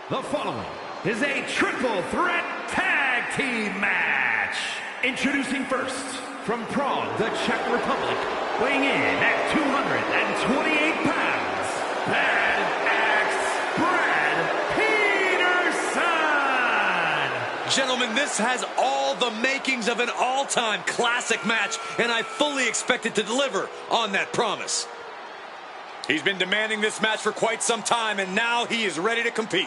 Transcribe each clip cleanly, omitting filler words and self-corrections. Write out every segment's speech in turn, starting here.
The following is a triple threat tag team match. Introducing first, from Prague, the Czech Republic, weighing in at 228 pounds, Badass Brad Peterson! Gentlemen, this has all the makings of an all-time classic match, and I fully expect it to deliver on that promise. He's been demanding this match for quite some time, and now he is ready to compete.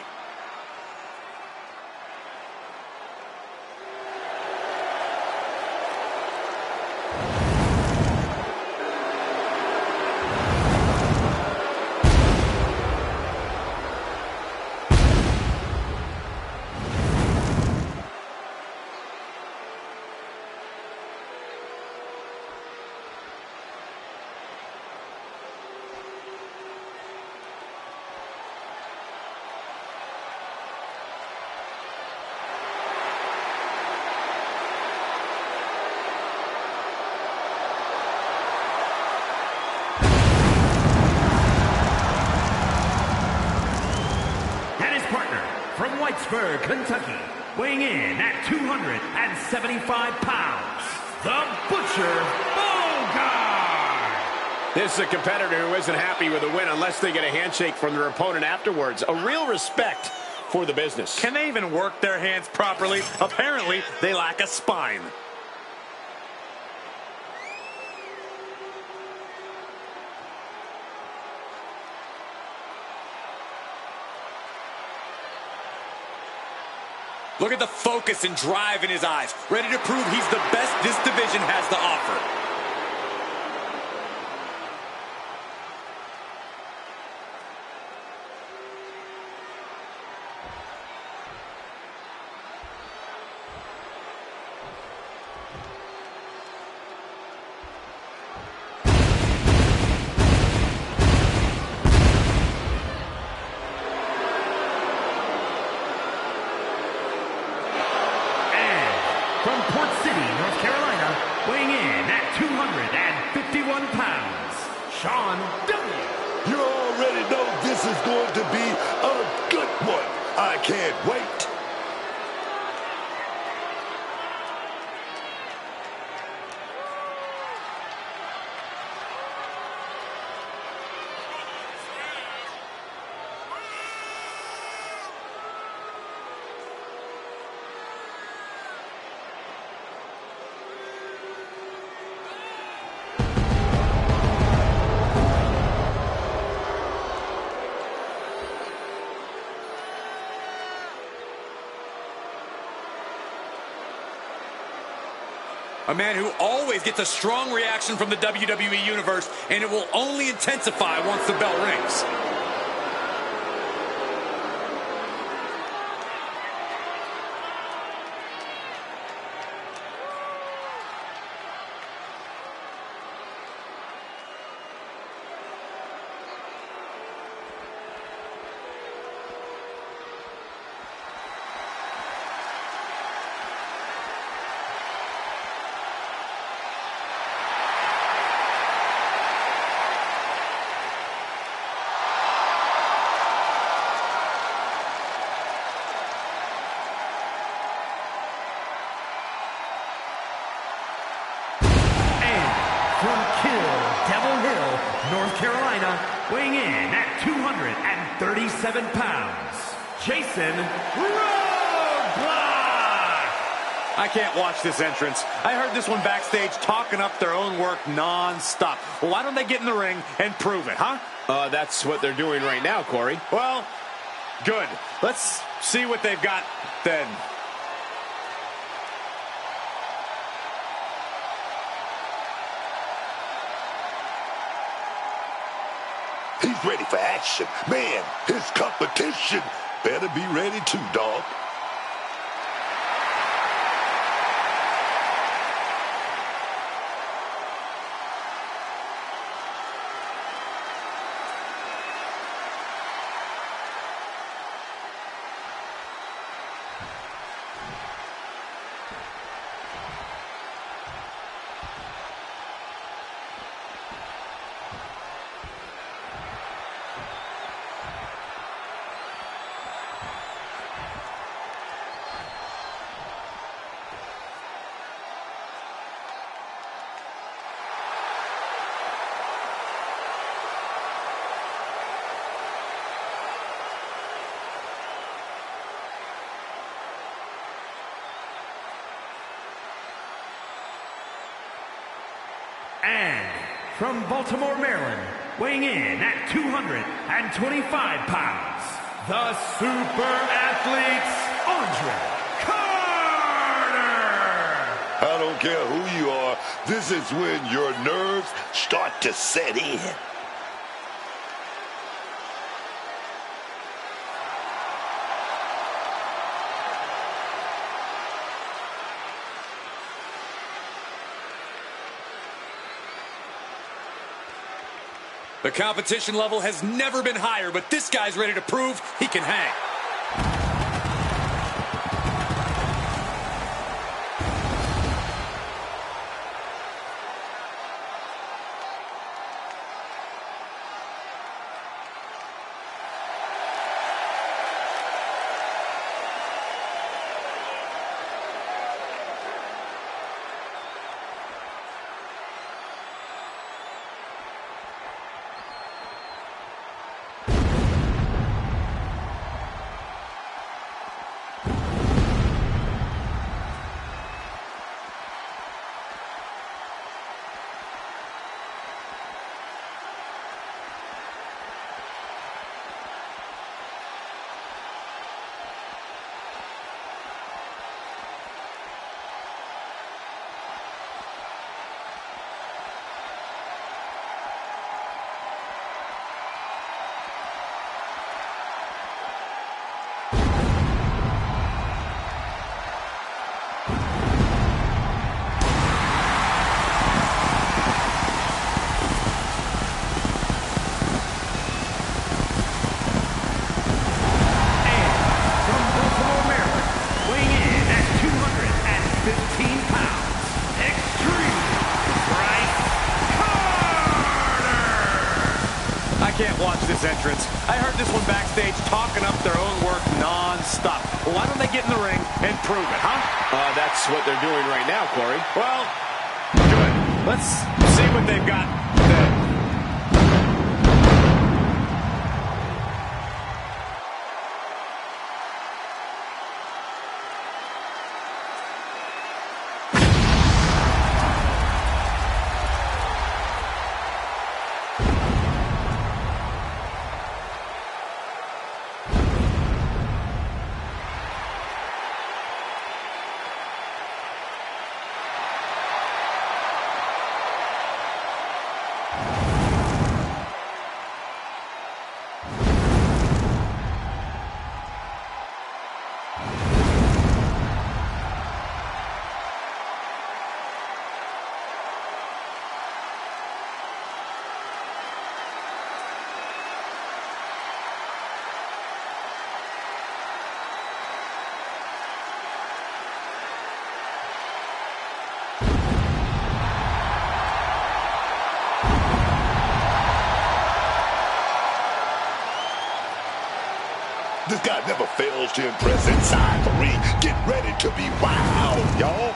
Kentucky, weighing in at 275 pounds, the Butcher Bogart! This is a competitor who isn't happy with a win unless they get a handshake from their opponent afterwards. A real respect for the business. Can they even work their hands properly? Apparently, they lack a spine. Look at the focus and drive in his eyes, ready to prove he's the best this division has to offer. A man who always gets a strong reaction from the WWE Universe, and it will only intensify once the bell rings. Weighing in at 237 pounds, Jason Roadblock! I can't watch this entrance. I heard this one backstage talking up their own work non-stop. Well, why don't they get in the ring and prove it, huh? That's what they're doing right now, Corey. Well, good. Let's see what they've got then. He's ready for action. Man, his competition better be ready too, dog. from Baltimore, Maryland, weighing in at 225 pounds, the super athletes, Andre Carter! I don't care who you are, this is when your nerves start to set in. The competition level has never been higher, but this guy's ready to prove he can hang. Can't watch this entrance. I heard this one backstage talking up their own work non-stop. Well, why don't they get in the ring and prove it, huh? That's what they're doing right now, Corey. Well, good. Let's see what they've got today. This guy never fails to impress inside the ring. Get ready to be wild, y'all.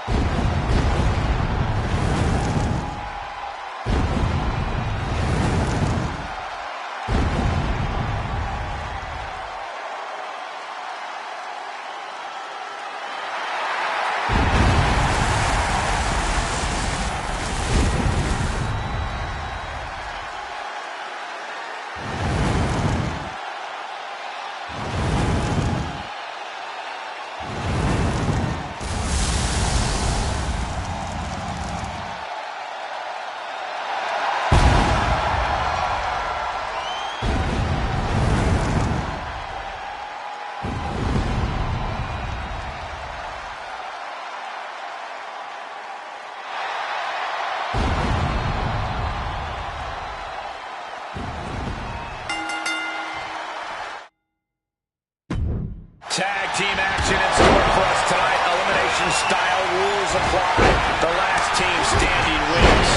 Tag team action in store for us tonight. Elimination style rules apply. The last team standing wins.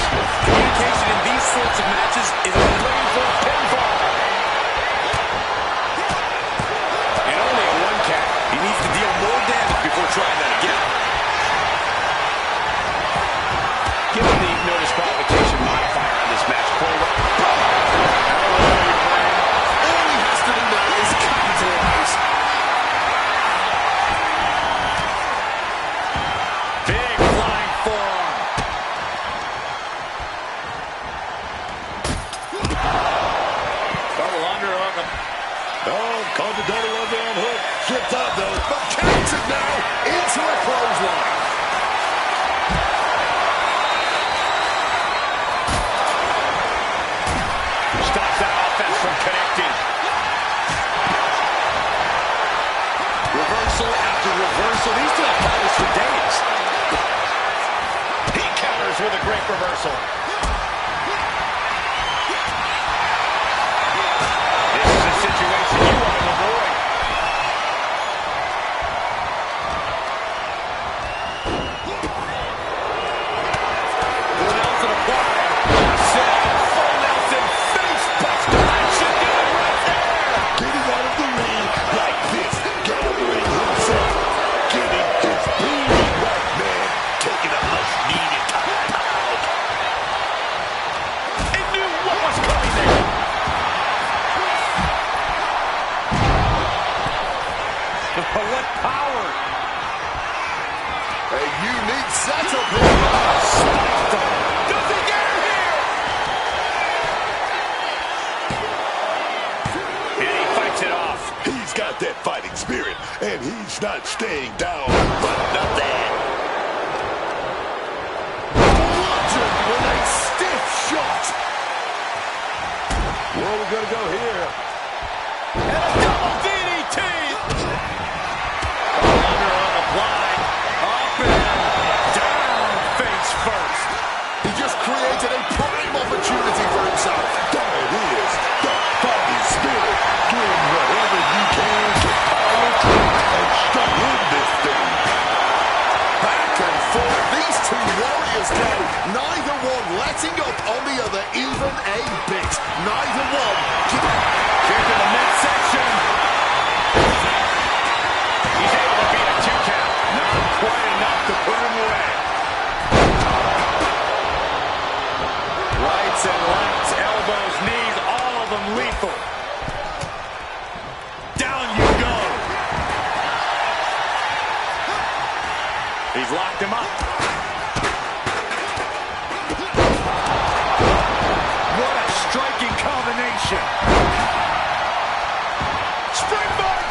Communication in these sorts of matches is Looking for a pinfall. and only a one count. He needs to deal more damage before trying that again. Given the no disqualification modifier on this match, Corey, All he has to do now is capitalize. Big flying forearm. underhook him. Oh, caught the double overhand hook. Slipped out, though. But countered now into a clothesline. Stops that offense from connecting. Reversal after reversal. These two have fought for days. He counters with a great reversal. This is a situation you want to avoid. Full Nelson applied. Set. Full Nelson face buster. That should do it right there. Getting out of the ring like this. Gathering himself. Getting his bleeding right, man. Taking a much-needed time out. He knew what was coming there. What power. A unique setup here. Does he get her here? And he fights it off. He's got that fighting spirit, and he's not staying down for nothing. Bludgeoned with a stiff shot. Where are we going to go here? And a double DDT. Underhook applied. Up and down face first. He just created a prime opportunity for himself. There it is. The fighting spirit. Doing whatever you can to power through and stay in this thing. Back and forth, these two warriors go. Neither one letting up on the other even a bit. Neither one. Here to the midsection. He's able to beat a 2 count. Not quite enough to put him away. Rights and lefts, elbows, knees, all of them lethal. Down you go. He's locked him up. What a striking combination. Springboard!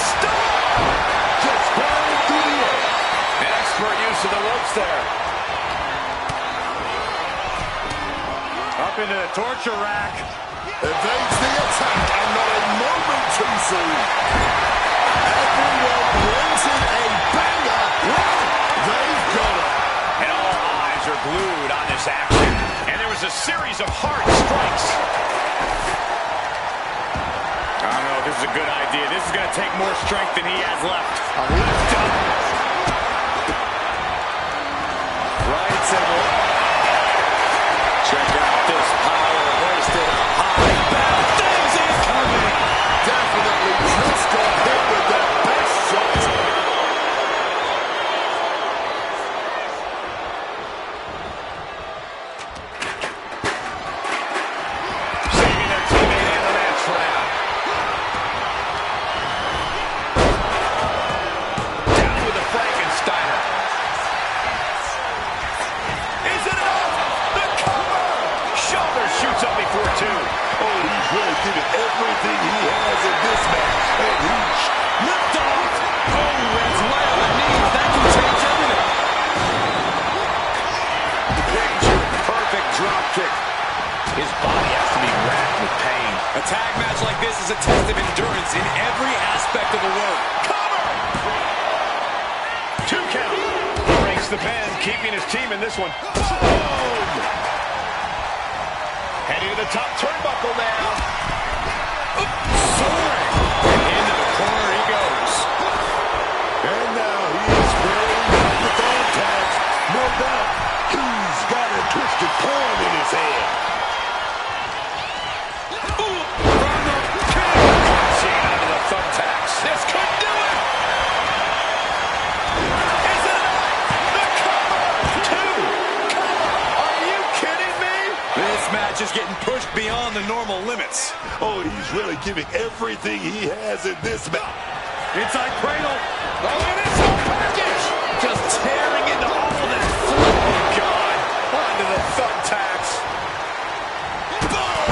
Stop! Just flying through the air. An expert use of the ropes there. Up into the torture rack. Evades the attack and not a moment too soon. Everyone wanted a banger. Well, they've got it. And all eyes are glued on this action. And there was a series of hard strikes. I don't know if this is a good idea. This is going to take more strength than he has left. A lift up. Rights and left. Check out this power hoisted up high. Bad things incoming. Definitely just got hit with their best shot. Saving their teammate and the match for now. Down with the Frankensteiner. Is it up? The cover! Shoulder shoots up before 2. Oh, he's really giving everything he has in this match. And he's Lift off! Oh, that's right on the knees. That can change everything. Picture perfect drop kick. His body has to be racked with pain. A tag match like this is a test of endurance in every aspect of the work. Cover! 2 count. He breaks the pen, keeping his team in this one. Boom! Heading to the top turnbuckle now. Soaring. Into the corner he goes. And now he is spraying out the contacts. No doubt he's got a twisted palm in his hand. From the pin. Crashing onto the thumbtacks. This could do it. Is it up? The cover. 2. Cover. Are you kidding me? This match is getting pushed beyond the normal limits. Oh, he's really giving everything he has in this match. Inside cradle. Oh, and it's a package. Just tearing into all of that fluid. Oh, God. Onto the thumbtacks. Boom.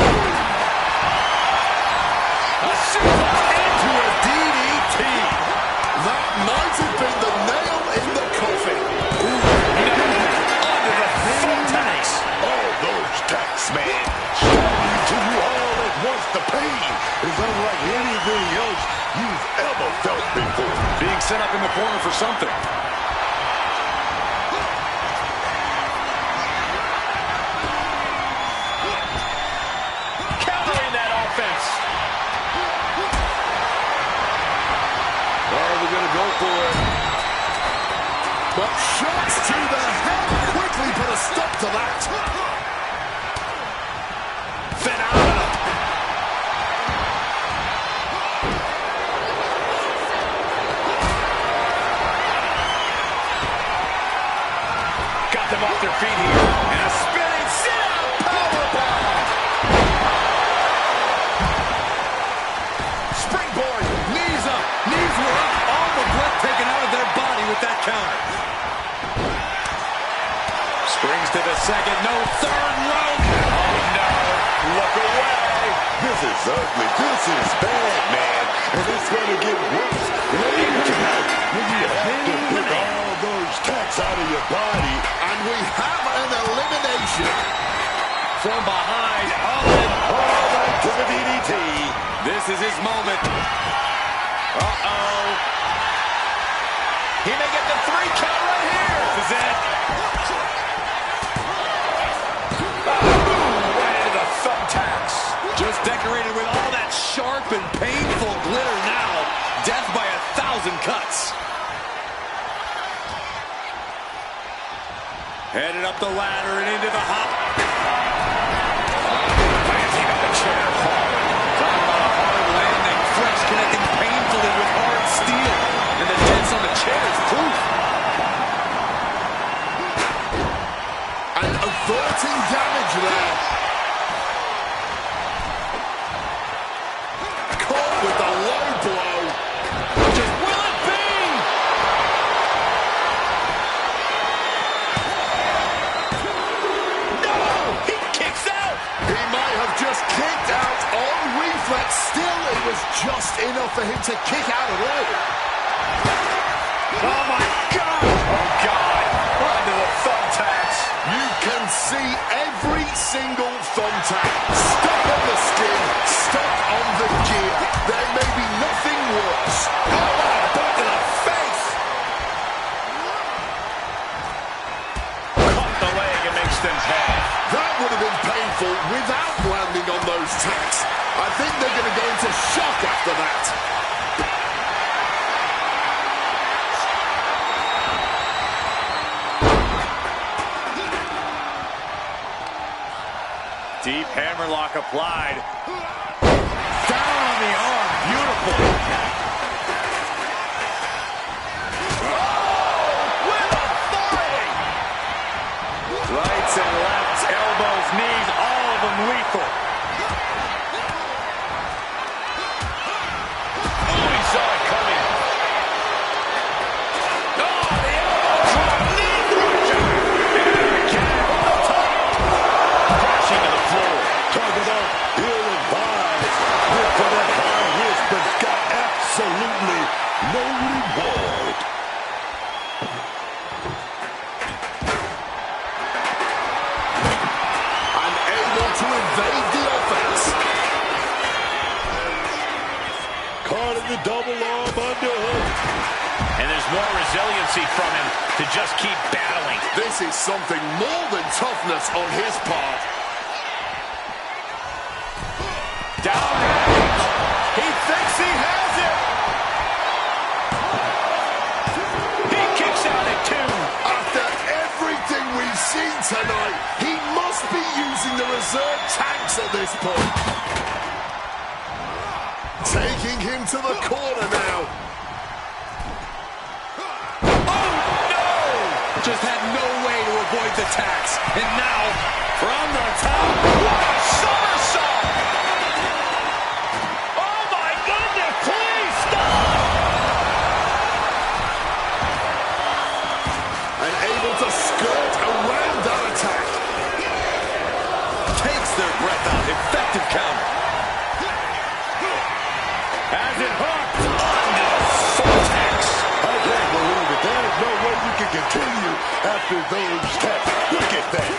man. Shouting to you all at once. The pain is unlike anything else you've ever felt before. Being set up in the corner for something. Countering that offense. Oh, we're going to go for it. But shots to the head quickly put a stop to that. Phenomenal. Got them off their feet here. And a spinning sit-out powerbomb. Springboard, knees up, knees were up, all the breath taken out of their body with that counter. Springs to the second, no third rope. Oh, no. Look away. This is ugly. This is bad, man. And it's going to get worse later tonight when you have to put all those tacks out of your body. And we have an elimination. From behind, All right to the DDT. this is his moment. Uh-oh. He may get the 3 count right here. This is it. Right into the thumbtacks. Just decorated with all that sharp and painful glitter now. Death by 1,000 cuts. Headed up the ladder and into the hop. Planting on the chair. Talk about a hard landing. Fresh connecting painfully with hard steel. And the dents on the chair is proof. And averting damage there. Caught with the low blow. Just will it be? No! He kicks out. He might have just kicked out on reflex. Still, it was just enough for him to kick out at all. Oh, my God. Oh, God. Right to the thumbtacks. You can see every single thumbtack. Stuck on the skin, stuck on the gear. There may be nothing worse. Oh, my. Back to the face. Caught the leg and makes them pay. That would have been painful without landing on those tacks. I think they're going to go into shock after that. Deep hammerlock applied. Down on the arm. Beautiful. Oh, with authority. Rights and lefts, elbows, knees, all of them lethal. Oh, he saw it coming. Oh, the elbow drop, knee crusher. And again, from the top. Crashing to the floor. Talk about ill-advised. Went for that high risk, but got absolutely no reward. Unable to evade the offense. Caught in the double arm underhook. And there's more resiliency from him to just keep battling. This is something more than toughness on his part. Down range. He thinks he has it. He kicks out at 2. After everything we've seen tonight, he must be using the reserve tanks at this point. Taking him to the corner now. Oh, no! Just had no way to avoid the tax. And now, from the top, what a somersault! Oh, my goodness. Please stop. And able to skirt around that attack. Takes their breath out. Effective counter. Has it hooked. Onto the vortex. I can't believe it. There's no way you can continue after those taps. Look at that.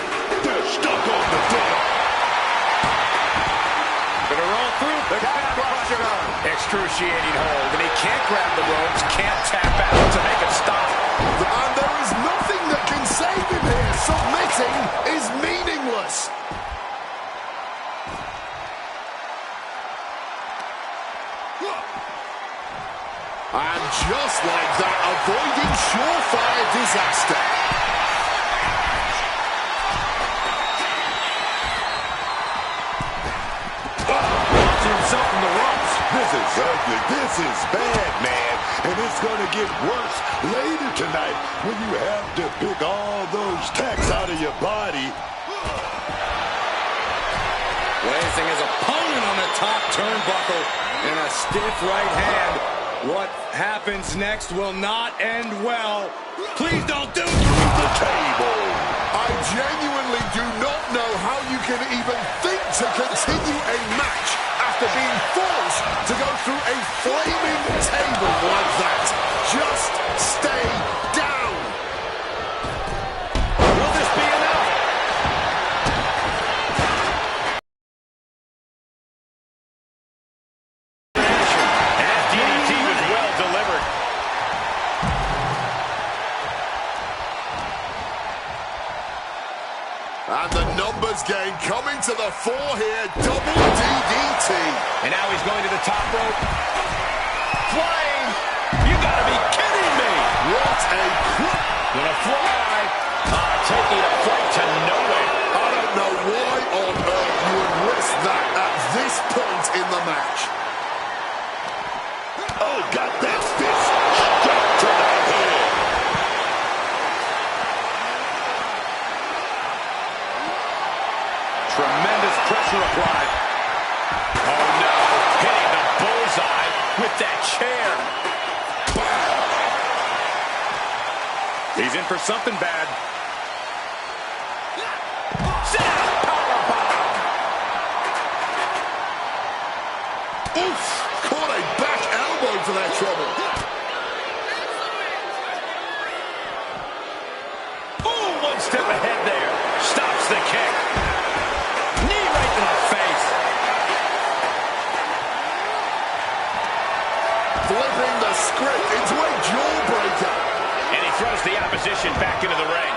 They're stuck on the deck. excruciating hold, and he can't grab the ropes, can't tap out to make it stop. And there is nothing that can save him here. Submitting is meaningless. And just like that, avoiding surefire disaster. Launching himself from the ropes. This is ugly. This is bad, man. And it's going to get worse later tonight when you have to pick all those tacks out of your body. Placing his opponent on the top turnbuckle in a stiff right hand. What happens next will not end well. Please don't do it. Through the table. I genuinely do not know how you can even think to continue a match after being forced to go through a flaming table like that. Just stay down. Will this be enough? And DDT was well delivered. And the numbers game coming to the fore here. Double DDT. And now he's going to the top rope. Flying. You gotta be kidding me. What a crap. Gonna fly. Taking a flight to nowhere. I don't know why on earth you would risk that at this point in the match. Oh, got that fist straight to the head. Tremendous pressure applied. Oh no, hitting the bullseye with that chair. He's in for something bad. Set up powerbomb. Oof! Caught a back elbow for that trouble. Ooh, one step ahead there. Stops the kick. Knee right to the face. Flipping the script into a jawbreaker. And he throws the opposition back into the ring.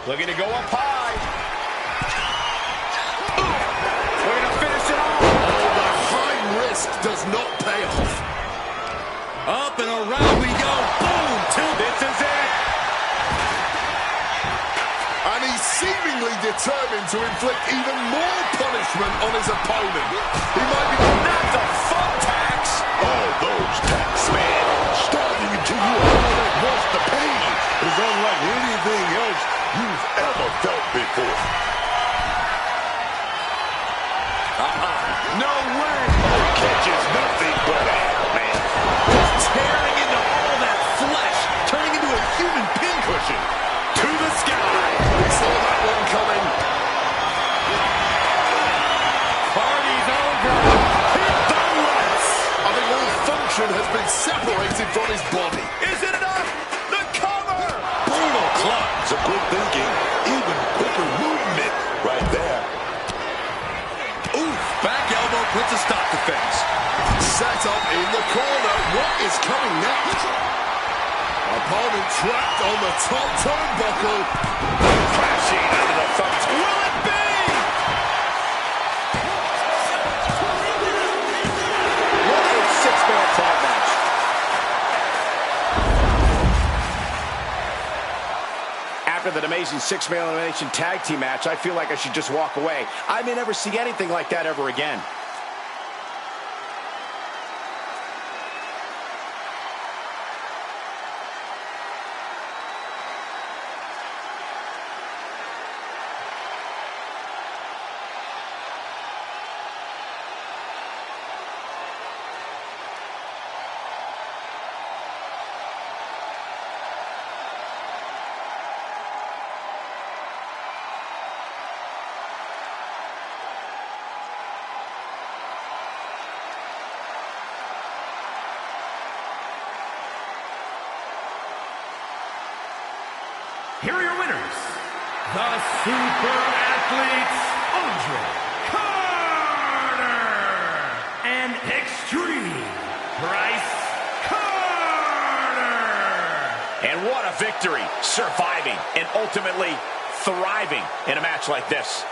Looking to go up high. We're going to finish it off. Oh, the high risk does not pay off. Up and around we go. Boom. This is it. And he's seemingly determined to inflict even more punishment on his opponent. He might be Not the fun tax. Oh, those tacks, man. Starting into you all at once. The pain is unlike anything else you've ever felt before. No way. Oh, catches nothing but air, man. Just tearing into all that flesh, turning into a human pincushion. To the sky. We saw that one coming. Party's over. Hit the lights. I think all function has been separated from his body. Is it enough? The cover. Brutal club. Some quick thinking. Even quicker movement right there. Oof. Back elbow puts a stop to things. Set up in the corner. What is coming next? Opponent trapped on the top turnbuckle. Crashing out of the thumbs. Will it be? What a six-man tag match. After that amazing six-man elimination tag team match, I feel like I should just walk away. I may never see anything like that ever again. here are your winners, the Super Athletes, Andre Carter, and Extreme Bryce Carter. And what a victory, surviving and ultimately thriving in a match like this.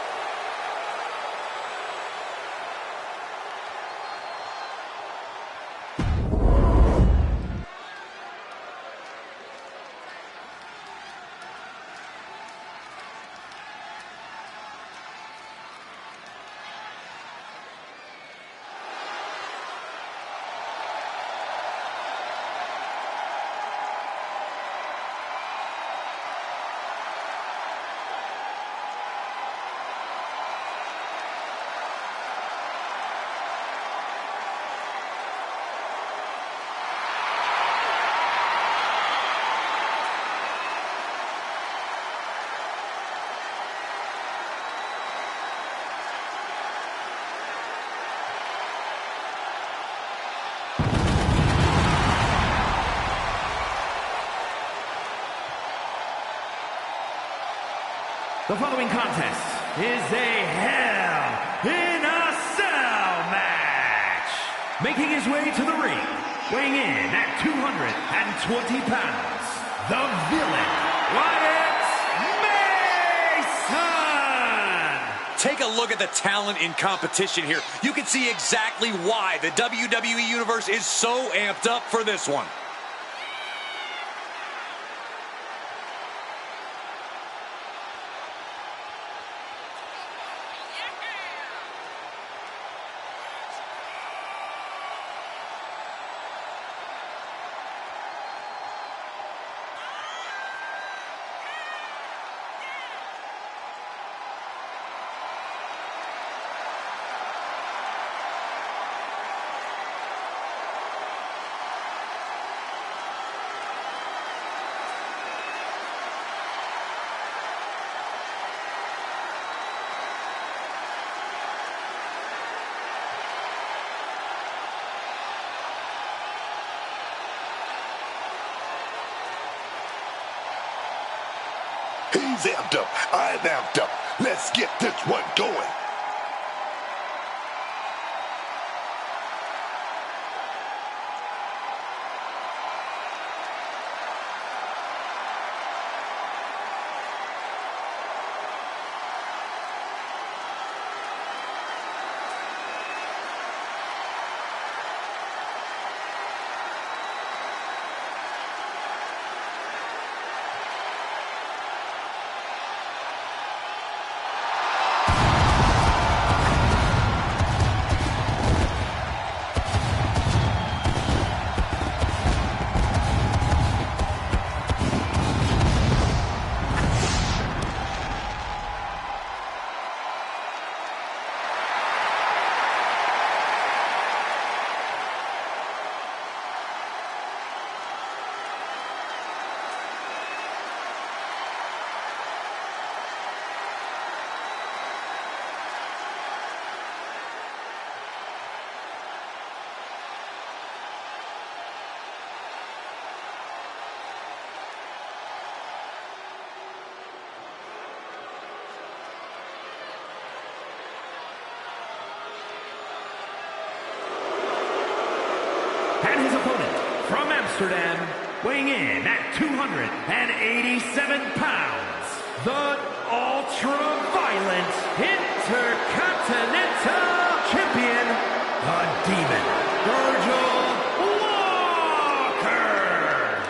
The following contest is a Hell in a Cell match. Making his way to the ring, weighing in at 220 pounds, the Villain, Wyatt Mason. Take a look at the talent in competition here. You can see exactly why the WWE Universe is so amped up for this one. He's amped up. I'm amped up. Let's get this one going. And his opponent, from Amsterdam, weighing in at 287 pounds, the ultra-violent Intercontinental Champion, the Demon, Virgil Walker.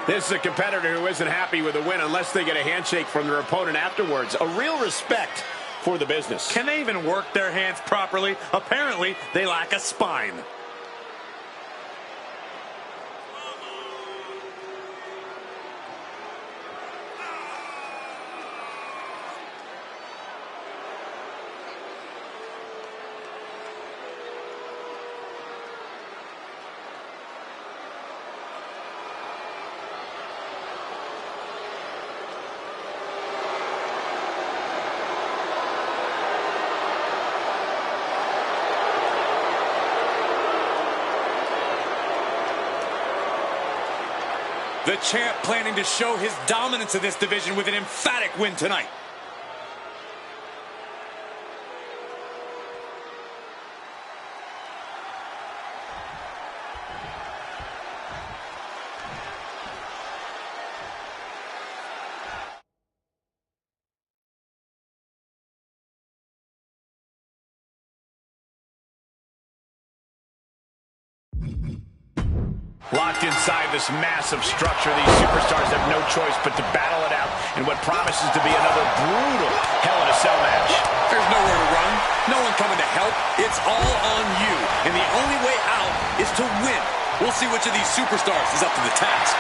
This is a competitor who isn't happy with a win unless they get a handshake from their opponent afterwards. A real respect for the business. Can they even work their hands properly? Apparently, they lack a spine. The champ planning to show his dominance in this division with an emphatic win tonight. Locked inside this massive structure, these superstars have no choice but to battle it out in what promises to be another brutal Hell in a Cell match. There's nowhere to run, no one coming to help. It's all on you, and the only way out is to win. We'll see which of these superstars is up to the task.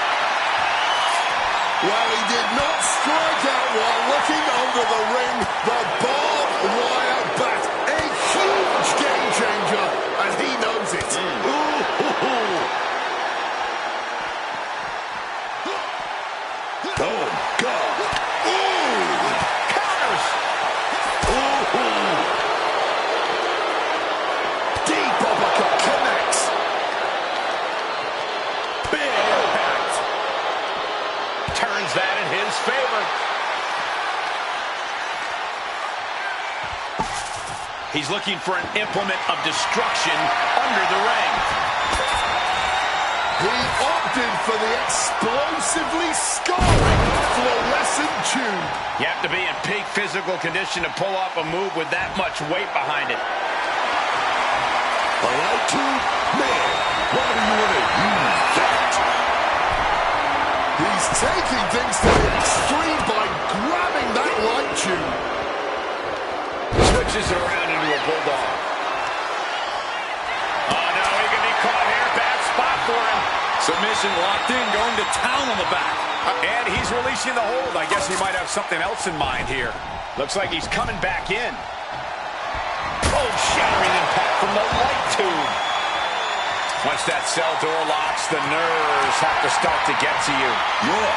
Well, he did not strike out while looking under the ring. The barbed wire bat, a huge game changer, and he knows it. Oh, God. Ooh. Counters! Ooh. Deep uppercut connects. Big impact. Turns that in his favor. He's looking for an implement of destruction under the ring. He opted for the explosively scarring fluorescent tube. You have to be in peak physical condition to pull off a move with that much weight behind it. A light tube? Man, why do you want to use that? He's taking things to the extreme by grabbing that light tube. Switches it around into a bulldog. Oh, no, he can be caught here. Bad spot for him. Submission locked in, going to town on the back. And he's releasing the hold. I guess he might have something else in mind here. Looks like he's coming back in. Oh, shattering impact from the light tube. Once that cell door locks, the nerves have to start to get to you. Yeah,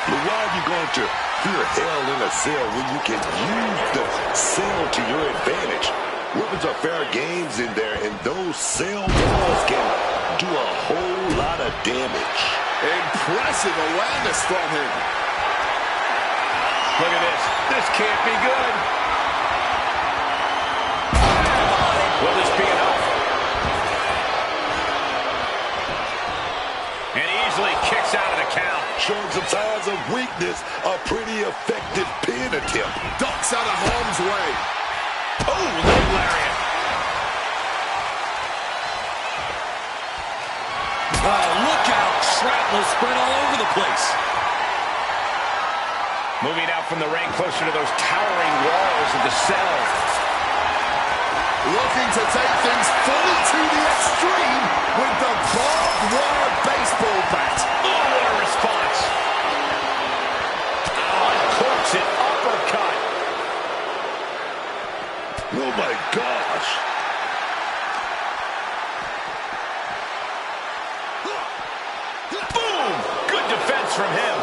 but why are you going to fear hell in a cell when you can use the cell to your advantage? Weapons are fair games in there, and those cell doors can do a whole lot of damage. Impressive awareness from him. Look at this. This can't be good. Will this be enough? And easily kicks out of the count. Showing some signs of weakness, a pretty effective pin attempt. Ducks out of harm's way. Oh, leg lariat. Oh, look out. Shrapnel spread all over the place. Moving out from the ring closer to those towering walls of the cell. Looking to take things fully to the extreme with the barbed wire baseball bat. Oh, what a response. Uncorks it, uppercut. Oh, my gosh. Boom! Good defense from him.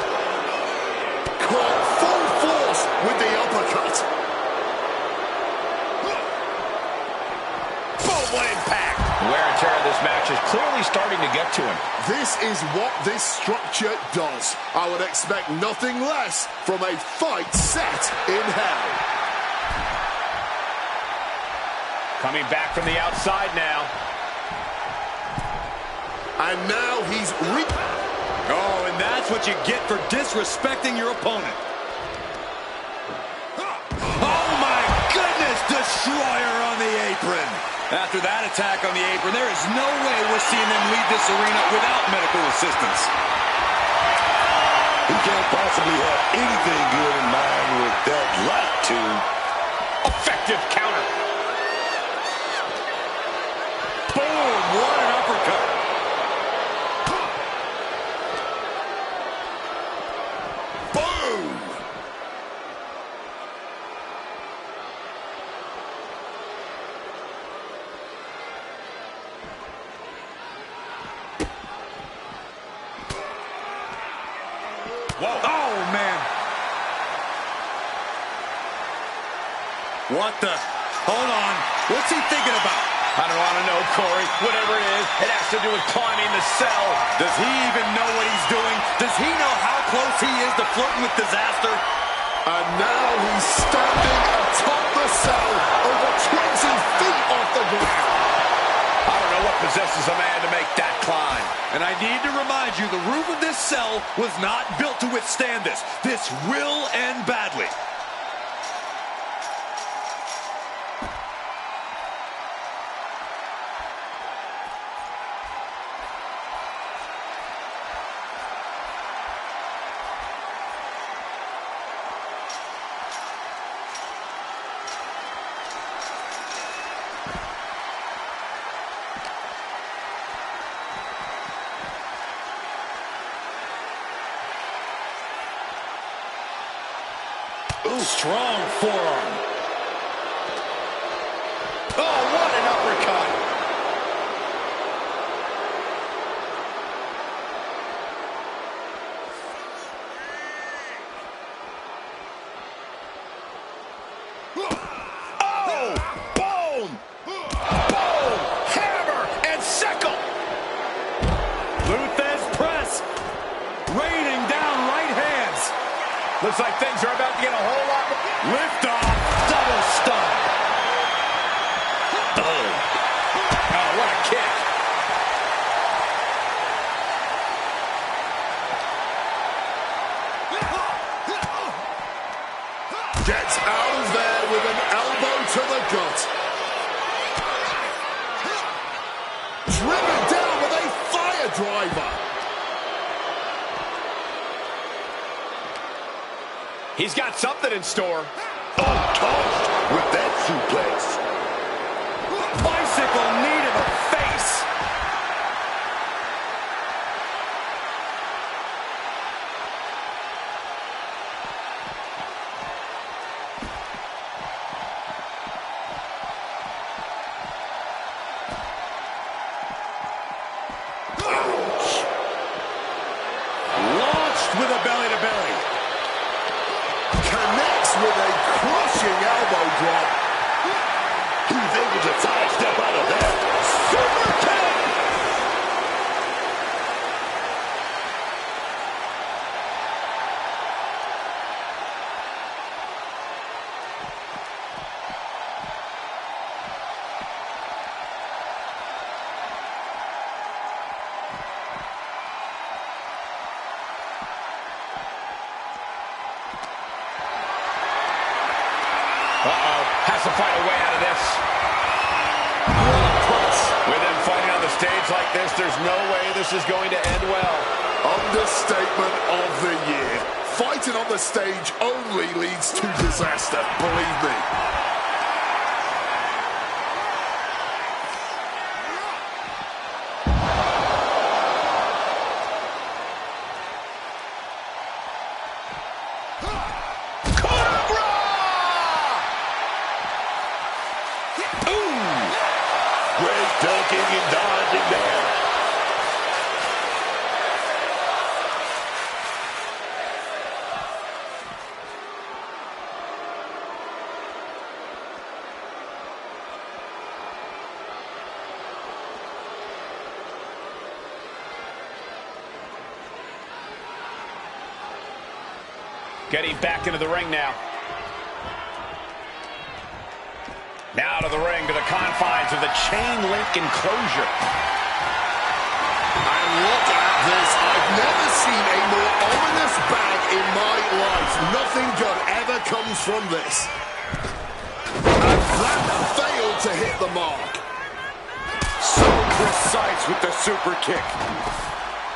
Caught full force with the uppercut. Boom, what impact. Wear and tear of this match is clearly starting to get to him. This is what this structure does. I would expect nothing less from a fight set in hell. Coming back from the outside now. And now he's Oh, and that's what you get for disrespecting your opponent. Oh, my goodness, destroyer on the apron. After that attack on the apron, there is no way we're seeing them leave this arena without medical assistance. He can't possibly have anything good in mind with that light tube. Effective counter. Boom, what an uppercut. boom. Whoa. Oh, man. What the? Hold on. What's he thinking about? I don't want to know, Corey. Whatever it is, it has to do with climbing the cell. Does he even know what he's doing? Does he know how close he is to flirting with disaster? And now he's standing atop the cell, over 20 feet off the ground. I don't know what possesses a man to make that climb. And I need to remind you, the roof of this cell was not built to withstand this. This will end badly. Ooh, strong forearm. Oh, what an uppercut. Oh, boom. Boom. Hammer and sickle. Luthez press. Raining down right hands. Looks like things are about to get a whole lot more. Lift off. Double stun. Boom. Oh, what a kick. Gets out of there with an elbow to the gut. Driven down with a fire driver. He's got something in store. Untouched with that suplex. Bicycle knee to the face. Launched with a belly-to-belly. Connects with a crushing elbow drop. He's able to sidestep out of that. Super kick! Uh-oh. Has to find a way out of this. With him fighting on the stage like this, there's no way this is going to end well. Understatement of the year. Fighting on the stage only leads to disaster, believe me. Great ducking and dodging there. Getting back into the ring now. Now to the ring, to the confines of the chain link enclosure. And look at this. I've never seen a more ominous bag in my life. Nothing good ever comes from this. And that failed to hit the mark. So precise with the super kick.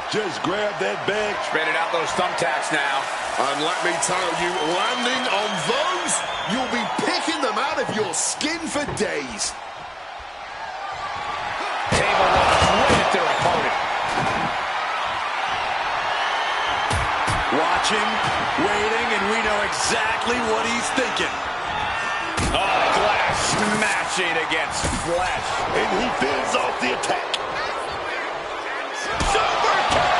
Just grab that bag. Spreading out those thumbtacks now. And let me tell you, landing on those, you'll be picking them out of your skin for days. Table launch right at their opponent. Watching, waiting, and we know exactly what he's thinking. Oh, glass smashing against flesh. And he fends off the attack. Super kick!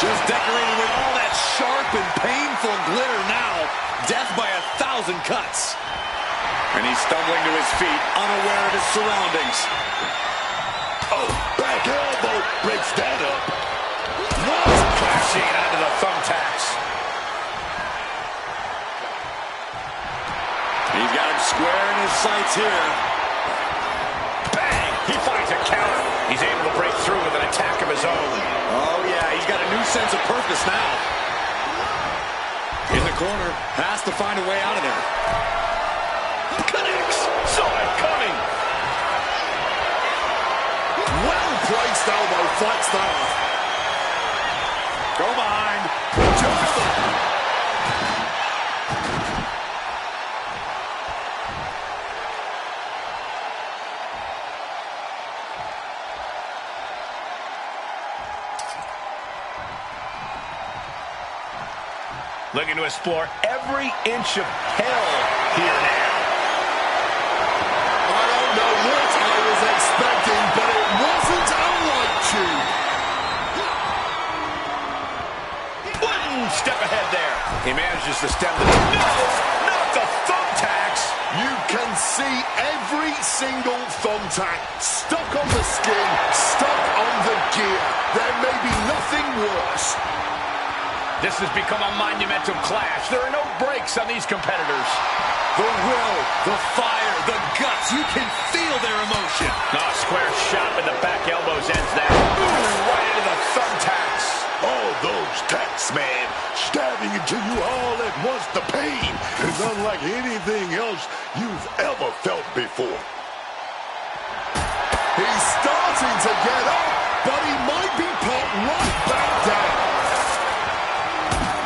Just decorated with all that sharp and painful glitter now. Death by 1,000 cuts. And he's stumbling to his feet, unaware of his surroundings. Oh, back elbow breaks that up. Crashing onto the thumbtacks. He's got him square in his sights here. Bang! He finds a counter. He's able to break through with an attack of his own. Oh, yeah, he's got a new sense of purpose now. In the corner, has to find a way out of there. Connects. Saw it coming. Well-placed elbow fights that off. Go behind. Looking to explore every inch of hell here now. I don't know what I was expecting, but it wasn't a light tube. One step ahead there. He manages to stem the... No! Not the thumbtacks! You can see every single thumbtack stuck on the skin, stuck on the gear. There may be nothing worse. This has become a monumental clash. There are no breaks on these competitors. The will, the fire, the guts. You can feel their emotion. Square shot with the back elbows ends that. Ooh, right into the thumbtacks. All those tacks, man, stabbing into you all at once. The pain is unlike anything else you've ever felt before. He's starting to get up, but he might be put right back down.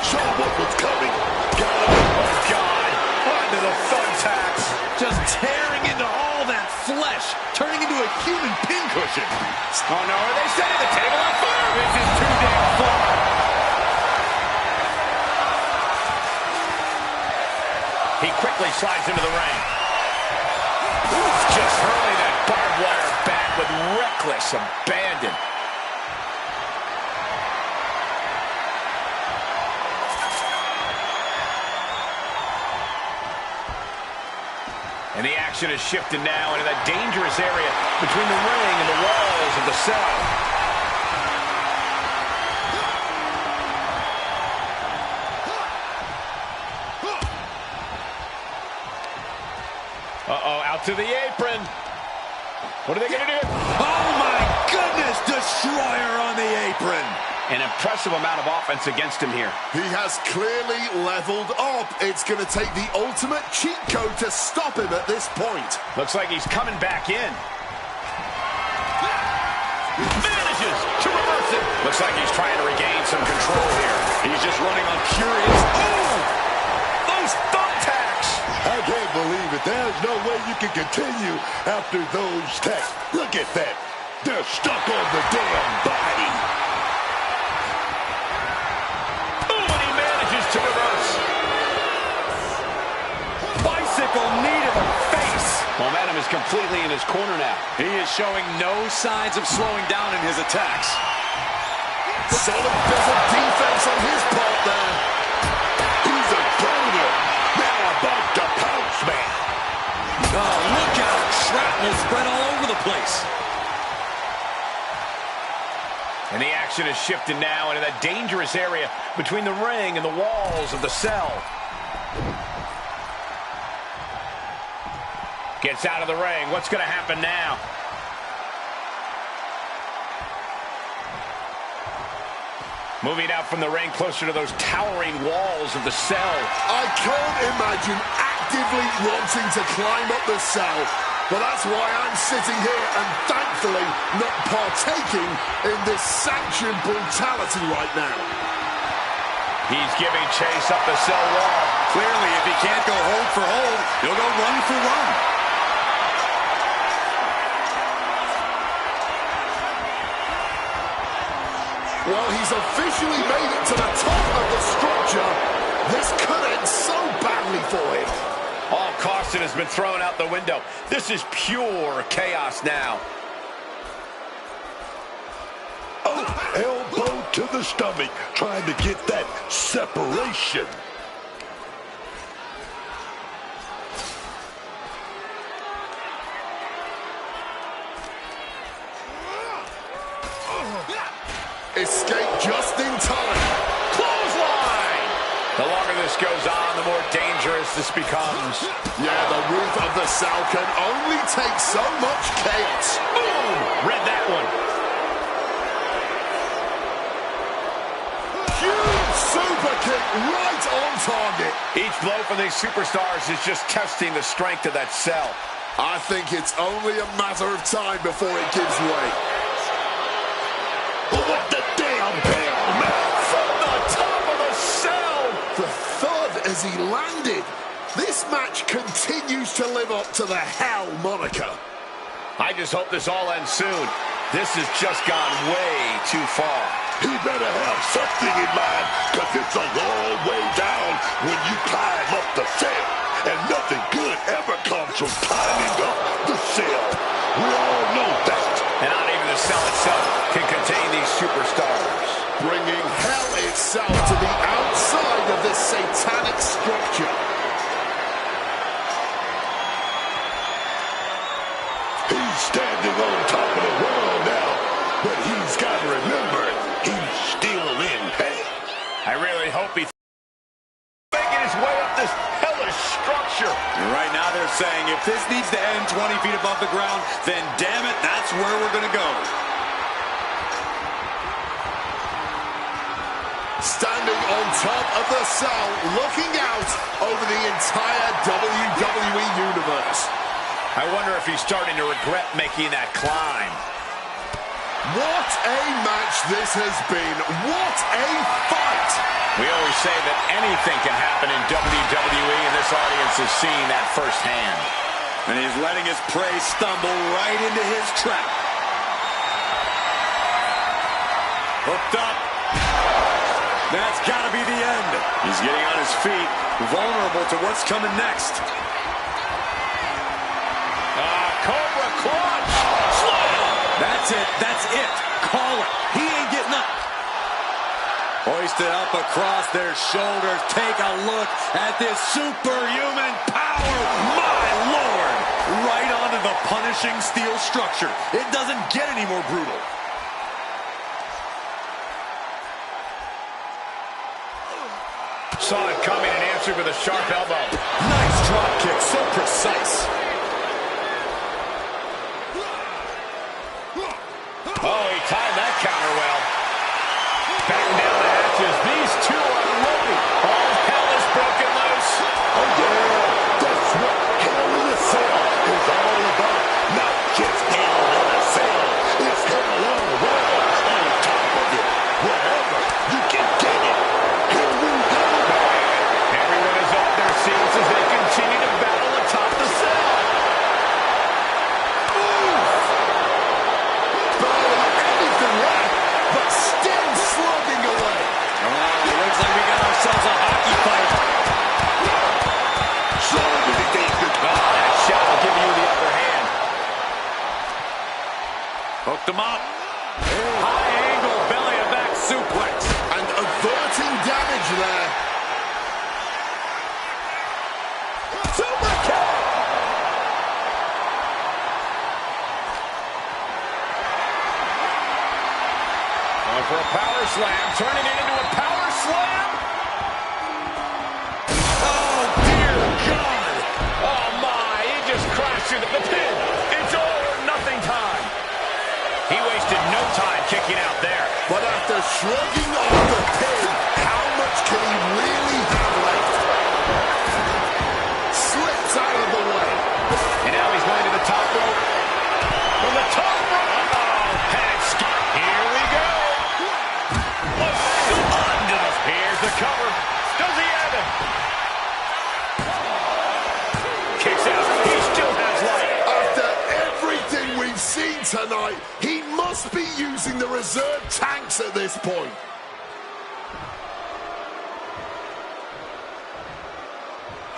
Saw what was coming. Got up. Oh, God. Onto the thumbtacks. Just tearing into all that flesh, turning into a human pincushion. Oh, no. Are they setting the table on fire? This is too damn far. He quickly slides into the ring. Just hurling that barbed wire back with reckless abandon. And the action is shifted now into that dangerous area between the ring and the walls of the cell. Uh-oh, out to the apron. What are they going to do? Oh, my goodness! Destroyer on the apron. An impressive amount of offense against him here. He has clearly leveled up. It's going to take the ultimate cheat code to stop him at this point. Looks like he's coming back in. Manages to reverse it. Looks like he's trying to regain some control here. He's just running on pure instinct. Oh! Those thumbtacks! I can't believe it. There's no way you can continue after those tacks. Look at that. They're stuck on the damn body. To reverse. Bicycle knee to the face. Momentum is completely in his corner now. He is showing no signs of slowing down in his attacks. Solid bit of defense on his part there. He's a donor. Now about to pounce, man. Oh, look out. Shrapnel spread all over the place. And the action is shifted now into that dangerous area between the ring and the walls of the cell. Gets out of the ring. What's going to happen now? Moving out from the ring closer to those towering walls of the cell. I can't imagine actively wanting to climb up the cell. But that's why I'm sitting here and thankfully not partaking in this sanctioned brutality right now. He's giving chase up the cell wall. Clearly, if he can't go hold for hold, he'll go run for run. Well, he's officially made it to the top of the structure. This could end so badly for him. All caution has been thrown out the window. This is pure chaos now. Oh, elbow to the stomach, trying to get that separation. Escape just in time. Close goes on, the more dangerous this becomes. Yeah, the roof of the cell can only take so much chaos. Boom! Read that one. Huge super kick right on target. Each blow from these superstars is just testing the strength of that cell. I think it's only a matter of time before it gives way. What the damn hell, man? From the top of the cell! The thud as he landed. This match continues to live up to the Hell moniker. I just hope this all ends soon. This has just gone way too far. He better have something in mind, because it's a long way down when you climb up the cell. And nothing good ever comes from climbing up the cell. We all know that. And not even the cell itself can contain these superstars. Bringing hell itself to the outside of this satanic structure. He's standing on top of the world now, but he's got to remember, he's still in hell. I really hope he's making his way up this hellish structure. And right now they're saying if this needs to end 20 feet above the ground, then damn it, that's where we're going to go. Standing on top of the cell, looking out over the entire WWE Universe. I wonder if he's starting to regret making that climb. What a match this has been. What a fight. We always say that anything can happen in WWE, and this audience is seeing that firsthand. And he's letting his prey stumble right into his trap. Hooked up. That's got to be the end. He's getting on his feet, vulnerable to what's coming next. Cobra clutch. Slam. That's it. That's it. Call it. He ain't getting up. Hoisted up across their shoulders. Take a look at this superhuman power. My Lord. Right onto the punishing steel structure. It doesn't get any more brutal. Saw it coming and answered with a sharp elbow. Nice drop kick. So precise. Oh, he timed that counter well. Back down the hatches. These two are loaded. All hell is broken loose. Oh, yeah. That's what Hell in a Cell is all about. Not just Hell in a Cell. It's hell all around, on top of it. Wherever you can get it. Here we go. Everyone is off their seats as they continue to battle atop the cell. But still slugging away. Looks like we got ourselves a hockey fight. So many things to That shot will give you the upper hand. Hooked him up. High angle belly to back suplex. And averting damage there. Super kick. For a power slam, turning it into a power slam. Oh, dear God. Oh, my. He just crashed through the pin. It's all or nothing time. He wasted no time kicking out there. But after shrugging off the pin, how much can he really have left? Slips out of the way. And now he's going to the top rope. From the top rope. Oh, head skip. Here we go. Here's the cover. Does he have it? Kicks out. He still has life. After everything we've seen tonight, he must be using the reserve tanks at this point.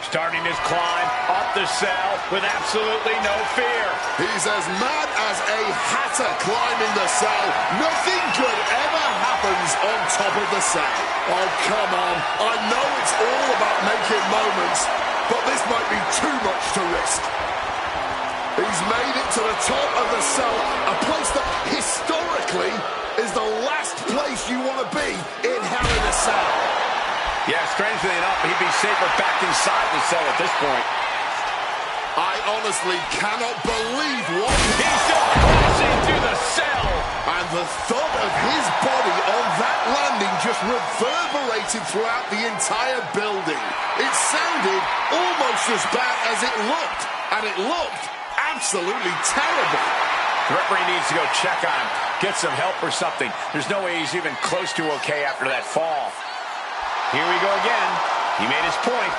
Starting his climb up the cell with absolutely no fear. He's as mad as a hatter climbing the cell. Nothing good ever happens on top of the cell. Oh, come on. I know it's all about making moments, but this might be too much to risk. He's made it to the top of the cell, a place that historically is the last place you want to be in Hell in a Cell. Yeah, strangely enough, he'd be safer back inside the cell at this point. I honestly cannot believe what... He's just crashing through the cell. And the thud of his body on that landing just reverberated throughout the entire building. It sounded almost as bad as it looked. And it looked absolutely terrible. The referee needs to go check on him, get some help or something. There's no way he's even close to okay after that fall. Here we go again. He made his point.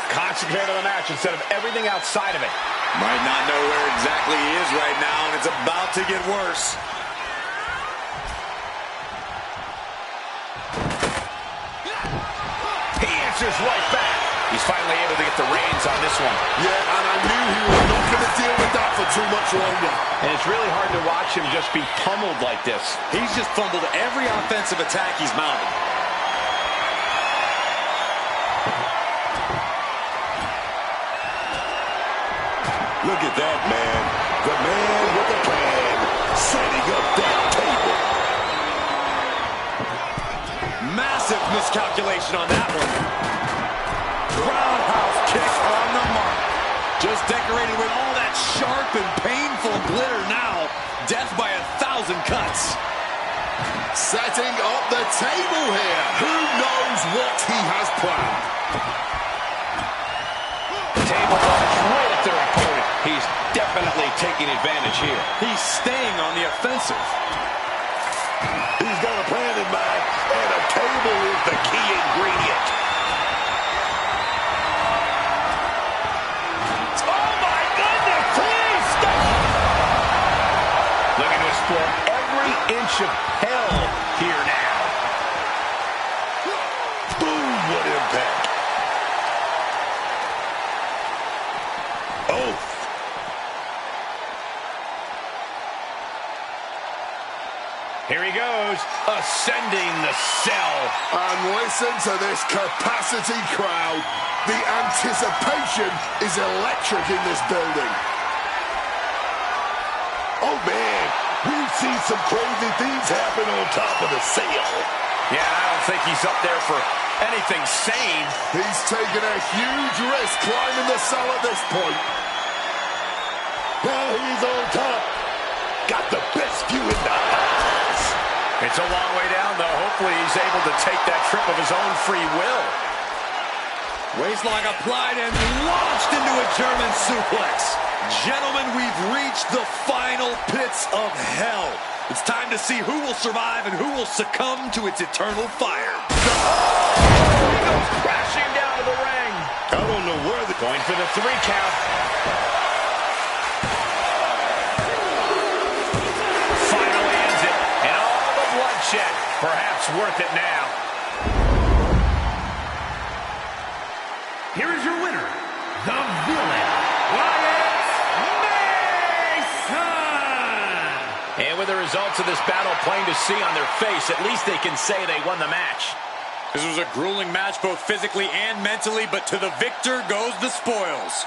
Concentrate on the match instead of everything outside of it. Might not know where exactly he is right now, and it's about to get worse. He answers right back. He's finally able to get the reins on this one. Yeah, and I knew he was not going to deal with that for too much longer. And it's really hard to watch him just be pummeled like this. He's just fumbled every offensive attack he's mounted. Look at that, man. The man with the plan, setting up that table. Massive miscalculation on that one. Roundhouse kick on the mark. Just decorated with all that sharp and painful glitter now. Death by 1,000 cuts. Setting up the table here. Who knows what he has planned? Table launch right at their opponent. He's definitely taking advantage here. He's staying on the offensive. He's got a plan in mind, and a table is the key ingredient. Oh, my goodness! Please stop! Looking to explore every inch of hell here now. Boom, what impact. Oh. Here he goes, ascending the cell. And listen to this capacity crowd. The anticipation is electric in this building. Oh, man, we've seen some crazy things happen on top of the cell. Yeah, I don't think he's up there for anything sane. He's taken a huge risk climbing the cell at this point. Now he's on top. Got the best view in the eyes. It's a long way down, though. Hopefully he's able to take that trip of his own free will. Waistlock applied and launched into a German suplex. Gentlemen, we've reached the final pits of hell. It's time to see who will survive and who will succumb to its eternal fire. He goes crashing down to the ring. I don't know where they're going for the 3 count. Finally ends it. And all the bloodshed, perhaps worth it now. Here is your winner, the villain, Wyatt Mason! And with the results of this battle plain to see on their face, at least they can say they won the match. This was a grueling match both physically and mentally, but to the victor goes the spoils.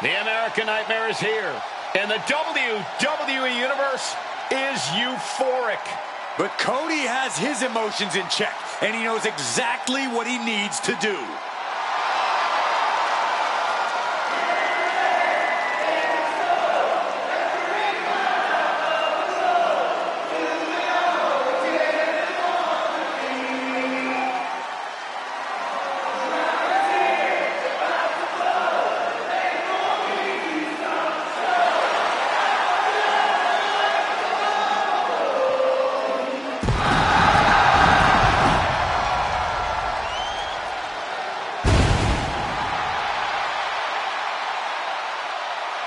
The American Nightmare is here. In the WWE Universe, is euphoric. But Cody has his emotions in check, and he knows exactly what he needs to do.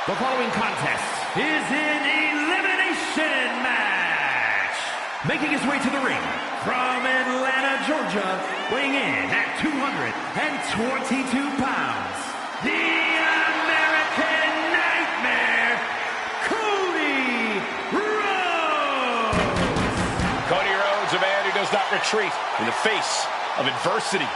The following contest is an elimination match. Making his way to the ring from Atlanta, Georgia, weighing in at 222 pounds, the American Nightmare, Cody Rhodes. Cody Rhodes, a man who does not retreat in the face of adversity.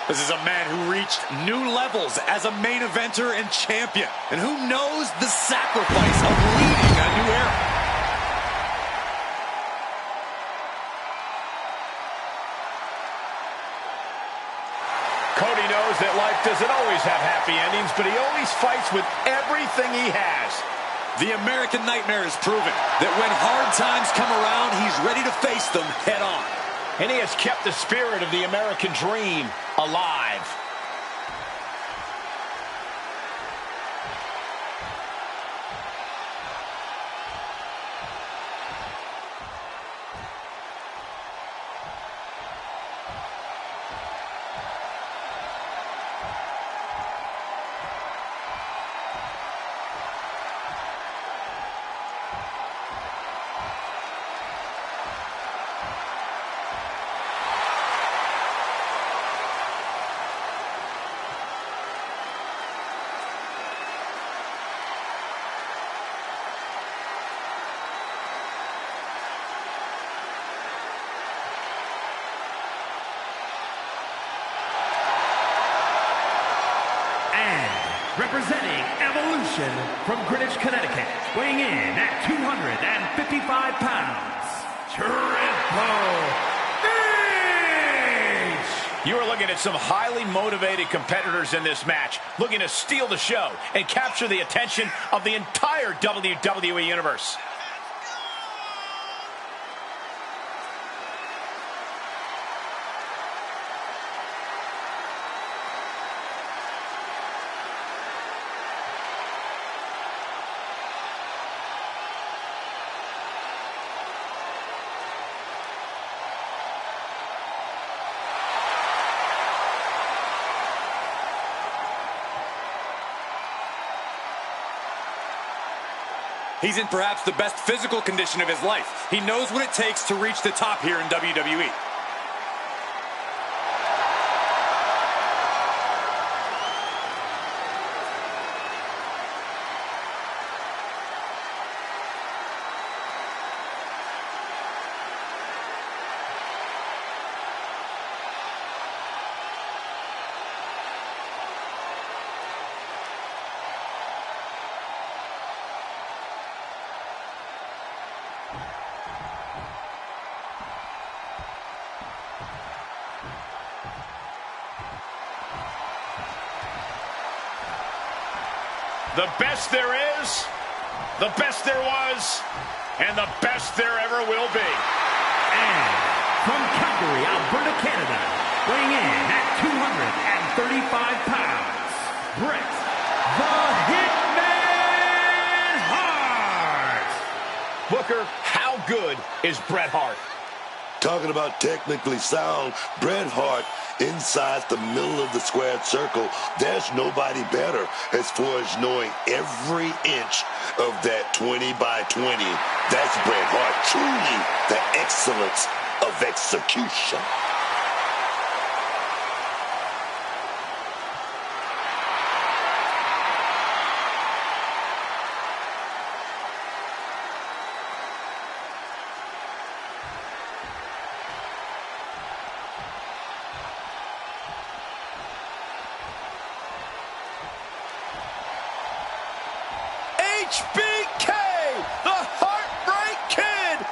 This is a man who reached new levels as a main eventer and champion, and who knows the sacrifice of leading a new era. Cody knows that life doesn't always have happy endings, but he always fights with everything he has. The American Nightmare has proven that when hard times come around, he's ready to face them head on. And he has kept the spirit of the American dream alive. Representing Evolution from Greenwich, Connecticut, weighing in at 255 pounds, Triple H! You are looking at some highly motivated competitors in this match, looking to steal the show and capture the attention of the entire WWE Universe. He's in perhaps the best physical condition of his life. He knows what it takes to reach the top here in WWE. The best there is, the best there was, and the best there ever will be. And from Calgary, Alberta, Canada, weighing in at 235 pounds, Bret the Hitman Hart. Booker, how good is Bret Hart? Talking about technically sound, Bret Hart inside the middle of the squared circle. There's nobody better as far as knowing every inch of that 20 by 20. That's Bret Hart. Truly the excellence of execution. HBK, the Heartbreak Kid,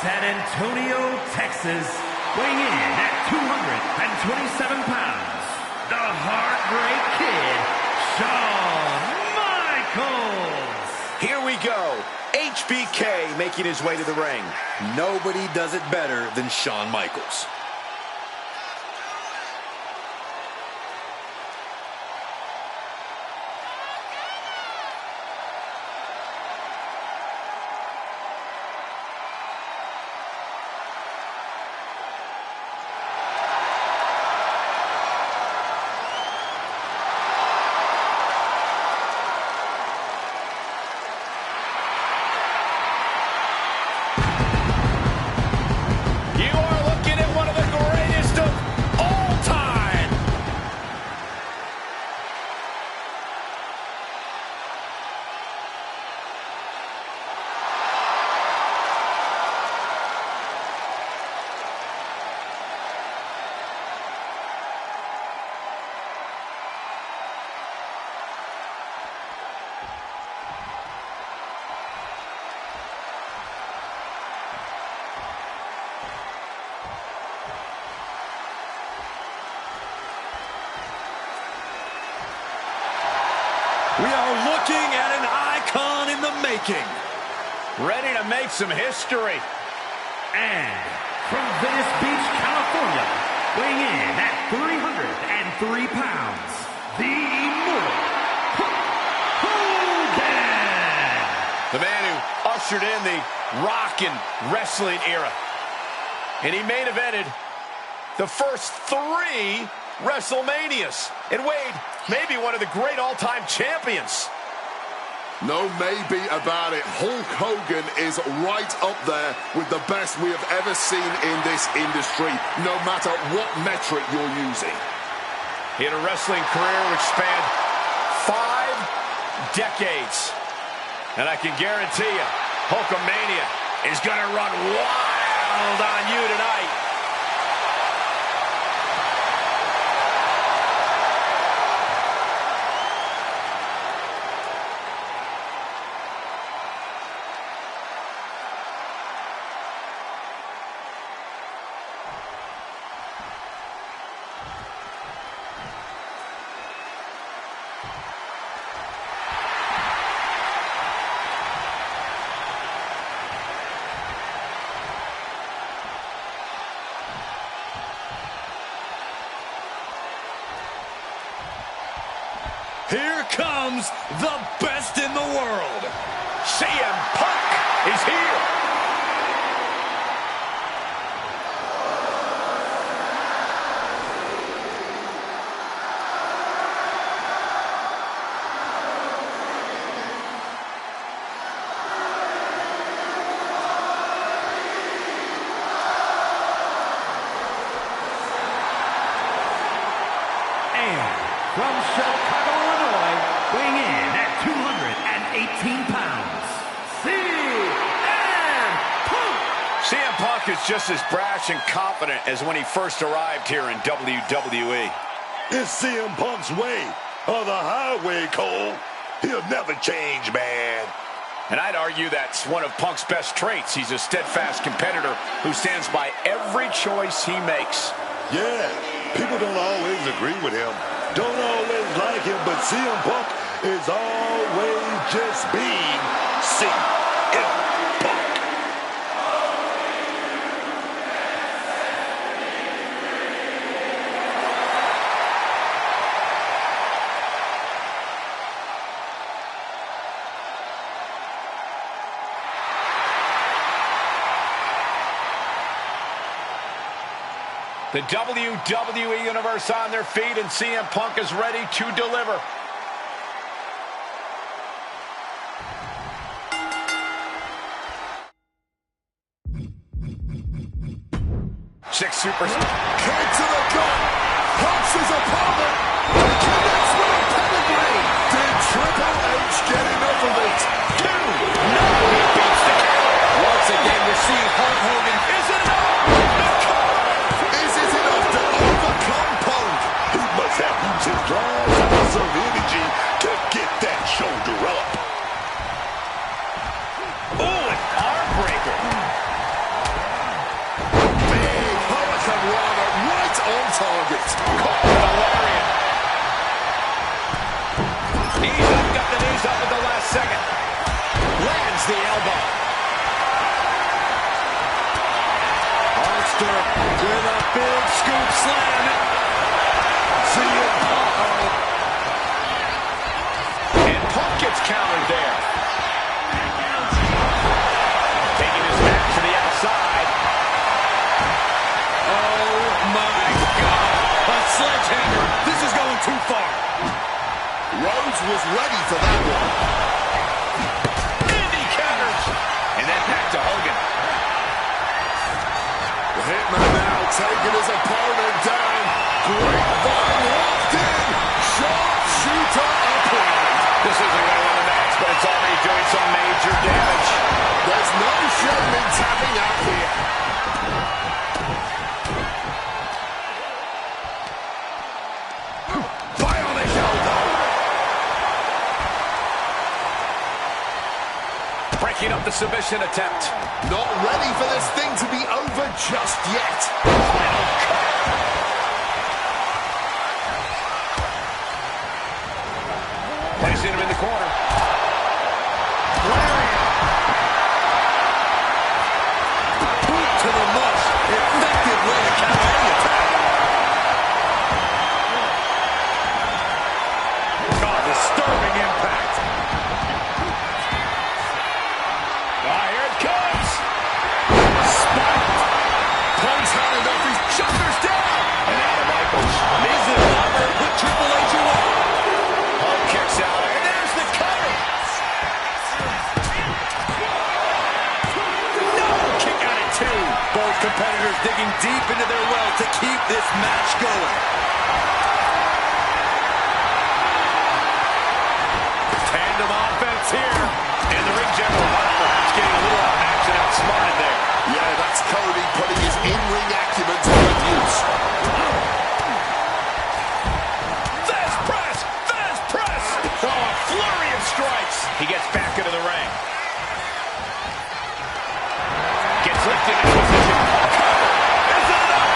San Antonio, Texas, weighing in at 227 pounds, the Heartbreak Kid, Shawn Michaels. Here we go. HBK making his way to the ring. Nobody does it better than Shawn Michaels. We are looking at an icon in the making. Ready to make some history. And from Venice Beach, California, weighing in at 303 pounds, the Immortal Hulk Hogan. The man who ushered in the rock and wrestling era. And he main evented the first 3 WrestleManias. And Wade, maybe one of the great all-time champions. No maybe about it. Hulk Hogan is right up there with the best we have ever seen in this industry, no matter what metric you're using. He had a wrestling career which spanned 5 decades. And I can guarantee you, Hulkamania is going to run wild on you tonight. Here comes the best in the world. CM Punk is here. From Chicago, Illinois, weighing in at 218 pounds, CM Punk! CM Punk is just as brash and confident as when he first arrived here in WWE. It's CM Punk's way, or the highway, Cole. He'll never change, man. And I'd argue that's one of Punk's best traits. He's a steadfast competitor who stands by every choice he makes. Yeah, people don't always agree with him. Don't always like him, but CM Punk is always just being CM Punk. The WWE Universe on their feet, and CM Punk is ready to deliver. Six superstars. Kick to the gut. Punks his opponent. And connects with a pedigree. Did Triple H get enough of it? 2. No, he beats the count. Once again, we're seeing Hulk Hogan. Is it enough? Is it enough to overcome Punk? He must have used his last ounce of energy to get that shoulder up. Oh, an arm breaker. breaking up the submission attempt. Not ready for this thing to be over just yet. Placing him in the corner. Boot to the mush. Effective way to counter any attack. God, disturbing impact. Here it comes. Spiked. Punk's had enough. His shoulders down. And out of Michaels. Miz and Robert put Triple H away. Punk kicks out. And there's the cover. No! Kick out at 2. Both competitors digging deep into their well to keep this match going. Tandem offense here. And the ring general perhaps getting a little outmatched and outsmarted there. Yeah, that's Cody putting his in-ring acumen to good use. Fast press! Fast press! Oh, a flurry of strikes. He gets back into the ring. Gets lifted in position. Cover! Is it enough?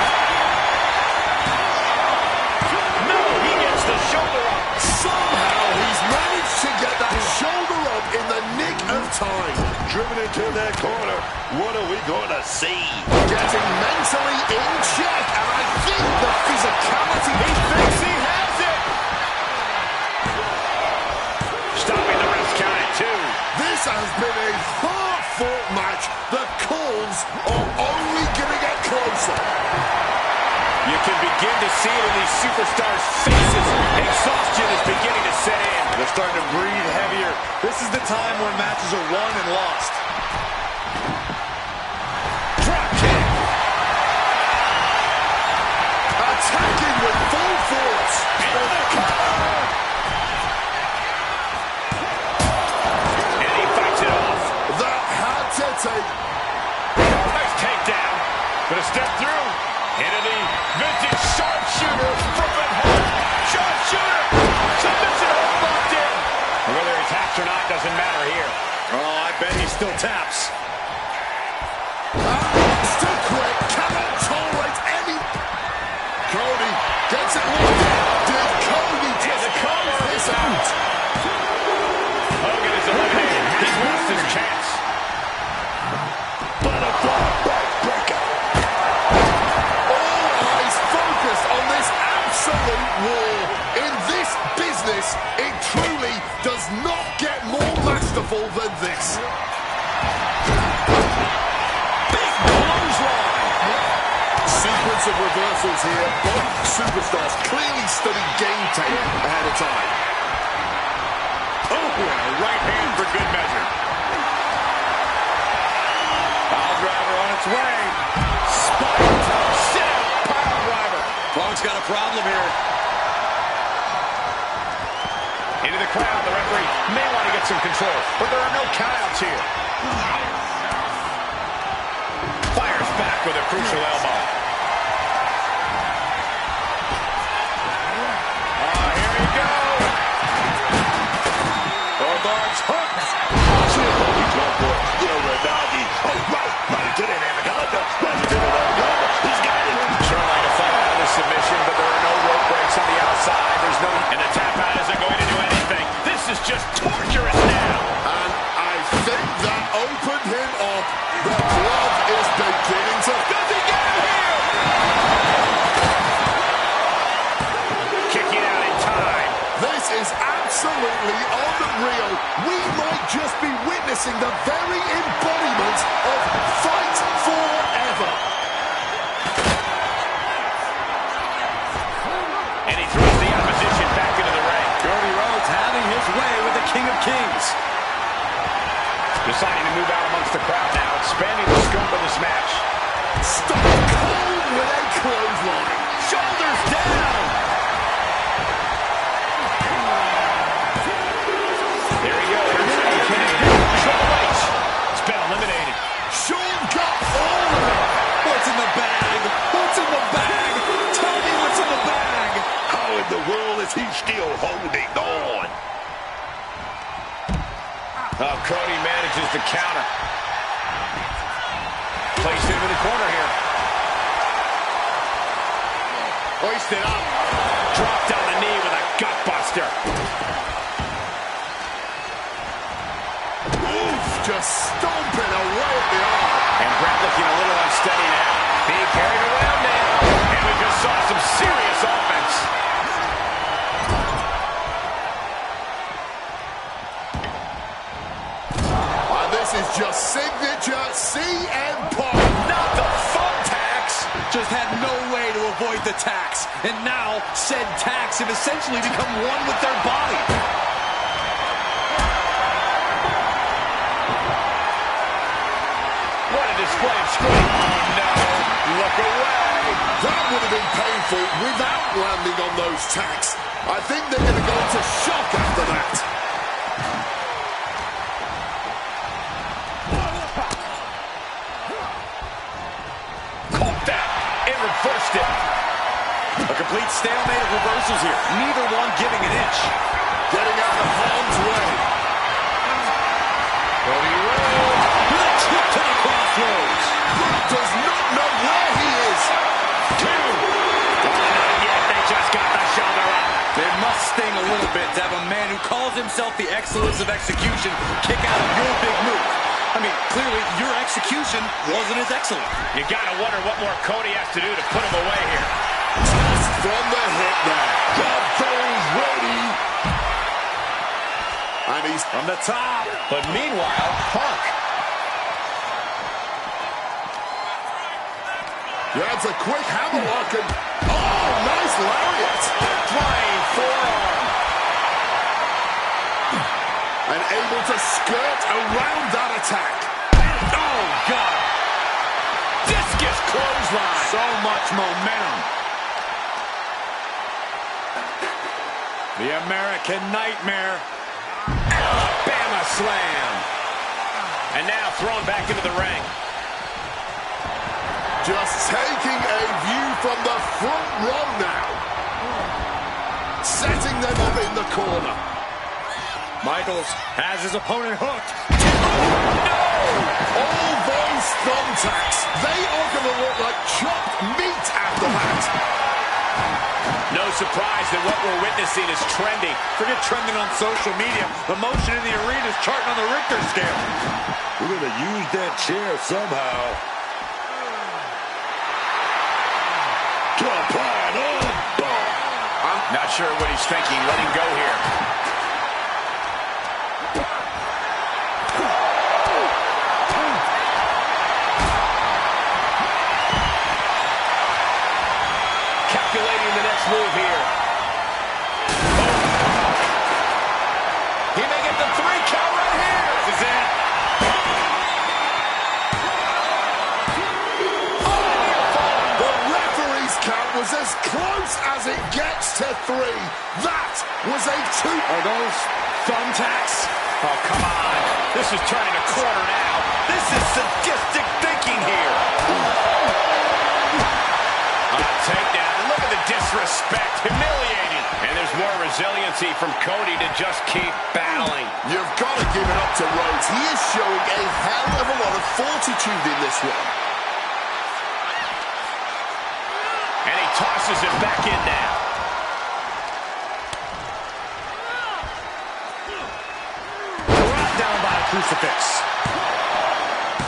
No, he gets the shoulder up. Somehow he's managed to get that shoulder up in the nick of time. Driven into that corner. What are we going to see? Getting mentally in check, and I think the physicality He thinks he has it. Stopping the wrist count at 2. This has been a hard-fought match. The calls are only going to get closer. You can begin to see it in these superstars' faces. Exhaustion is beginning to set in. They're starting to breathe heavier. This is the time where matches are won and lost. Drop kick. Attacking with full force. And the cover. And he fights it off. That had to take. Nice takedown. Gonna step through. Into the vintage sharpshooter from the heart. Sharpshooter. Submission hold locked in. Whether he taps or not doesn't matter here. Oh, I bet he still taps. It's too quick. Cannot tolerate any. Cody gets it locked in. Did Cody just close this out? Hogan is eliminated. He's lost his chance. Butterfly backbreaker. All eyes focused on this absolute war. In this business, it truly does not get more masterful than this. Big clothesline. Sequence of reversals here. Both superstars clearly studied game tape ahead of time. Oh, and a right hand for good measure. Pile driver on its way. Spiked. Sit. Pile driver. Punk's got a problem here. Into the crowd. The referee may want to get some control, but there are no countouts here. Fires back with a crucial elbow. Here we go. Bulldogs hooked. He's going for it. Uranagi. Oh, right into the anaconda. Right into the anaconda. He's got it. Trying to fight out of the submission, but there are no rope breaks on the outside. There's no... And the tap out isn't going to do anything. This is just torturous now. And I think that opened him up. The blood is beginning to... Does he get him here? Kicking out in time. This is absolutely unreal. We might just be witnessing the very embodiment of fight forever. And he throws the opposition back into the ring. Cody Rhodes having his way with the King of Kings. Deciding to move out amongst the crowd now, expanding the scope of this match. Stone Cold with a clothesline. Shoulders down. There he goes. Triple H. It's been eliminated. Shawn got all of it. What's in the bag? What's in the bag? Tell me what's in the bag. How in the world is he still holding on? Oh, Cody manages forces the counter. Placed him in the corner here. Hoisted up. Dropped down the knee with a gut buster. Oof, just stomping away at the arm. And Brett looking a little unsteady now. Being carried around now. And we just saw some serious offense. This is just signature CM Punk. Not the thumbtacks. Just had no way to avoid the tax. And now, said tax have essentially become one with their body. What a display of strength. Oh, no. Look away. That would have been painful without landing on those tacks. I think they're going to go into shock after that. Caught that and reversed it. A complete stalemate of reversals here. Neither one giving an inch. Getting out of harm's way. Cody Rhodes With a trip to the crossroads. Brock does not know where he is. two. Not yet. They just got the shoulder up. It must sting a little bit to have a man who calls himself the excellence of execution kick out of your big move. I mean, clearly, your execution wasn't as excellent. You gotta wonder what more Cody has to do to put him away here. Tossed from the hip there. Got those ready. And he's From the top. But meanwhile, Punk. That's a quick hammerlock and oh, nice lariat. Flying forearm. And able to skirt around that attack. Oh, God. Discus clothesline. So much momentum. The American Nightmare. Alabama Slam. And now thrown back into the ring. Just taking a view from the front row now. Setting them up in the corner. Michaels has his opponent hooked. All those thumbtacks, they are going to look like chopped meat after that. No surprise that what we're witnessing is trending. Forget trending on social media. The motion in the arena is charting on the Richter scale. We're going to use that chair somehow. To apply an arm bar. I'm not sure what he's thinking. Let him go here. Calculating the next move here. He may get the 3 count right here. This is it. The referee's count was as close as it gets to 3. That was a 2. Are those thumbtacks? Oh, come on. This is turning a corner now. This is sadistic thinking here. Takedown. And look at the disrespect. Humiliating. And there's more resiliency from Cody to just keep battling. You've got to give it up to Rhodes. He is showing a hell of a lot of fortitude in this one. And he tosses it back in now. Brought down by a crucifix.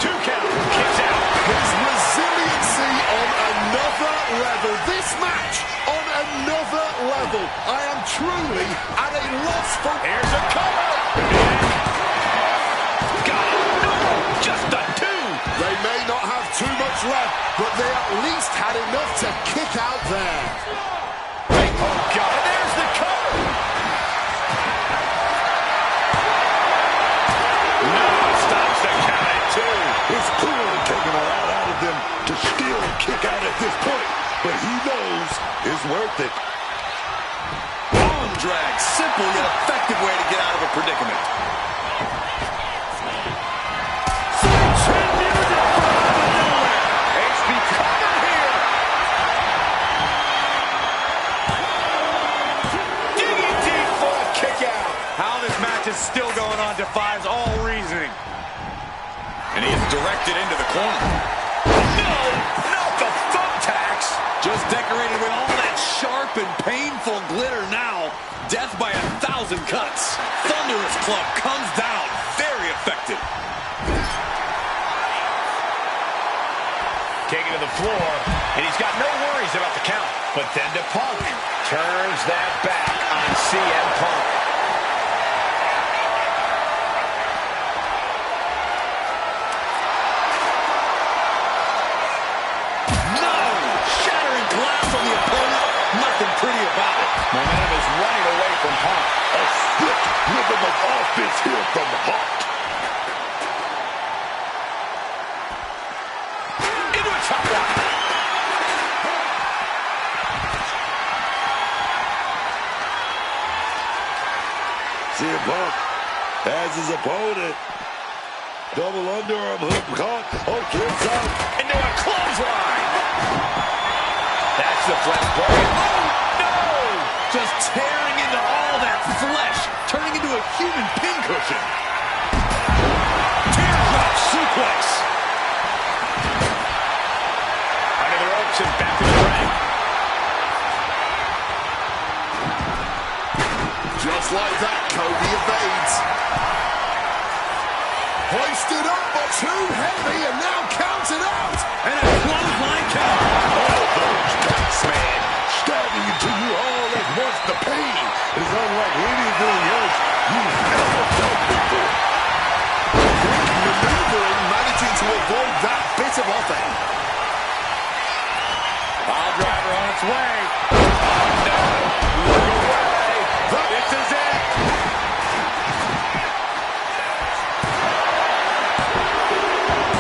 2 count. Kicks out. His resiliency on another level. This match on another level. I am truly at a loss for... Here's a cover. Got it. No, just a 2. They may not have too much left, but they at least had enough to kick out there. Oh, God. And there's the cover. No, stops the count at 2. It's clearly taking a lot out of them to still kick out at this point. But he knows it's worth it. Arm drag. Simple yet effective way to get out of a predicament. HB cover here. Digging deep for a kick out. How this match is still going on defies all reasoning. And he is directed into the corner. No, not the thumbtacks. Just decorated with all that sharp and painful glitter now. Death by 1,000 cuts. Thunderous club comes down. Very effective. Taken to the floor, and he's got no worries about the count. But then to Punk. Turns that back on CM Punk. No! Shattering glass on the opponent. Nothing pretty about it. Momentum is running away from Punk. A swift rhythm of offense here from Hart. Into a chop block. CM Punk has his opponent. Double underarm hook caught. Oh, kicks out. Into a clothesline. That's the flesh break. Oh, no! Just tearing into all that flesh, turning into a human pincushion. Teardrop suplex. Under the ropes and back to the ring. Just like that, Cody evades. Hoisted up, but too heavy, and now counted out. And a clothesline count. Oh, those cuts, man. Stabbing into you all at once. The pain is unlike anything else you've ever felt before. Maneuvering, managing to avoid that bit of offense. Pile driver on its way. Oh, no. Look away. This is it.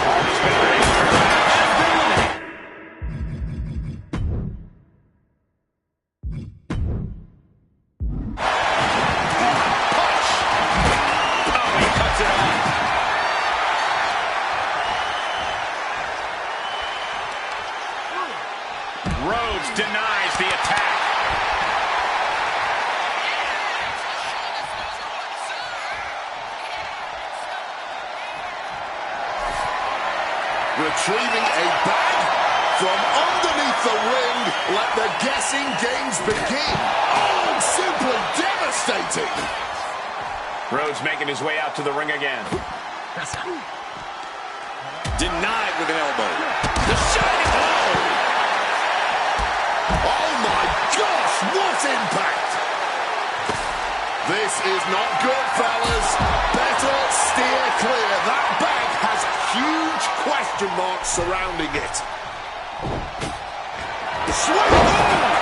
Hardy's been released from the match. Punch. Oh, he cuts it off. Rhodes denies the attack. Retrieving a bag from underneath the ring. Let the guessing games begin. Oh, simply devastating. Rhodes making his way out to the ring again. Denied with an elbow. The shining blow. Oh my gosh, what impact! This is not good, fellas. Better steer clear. That bag has huge question marks surrounding it. Sweet move!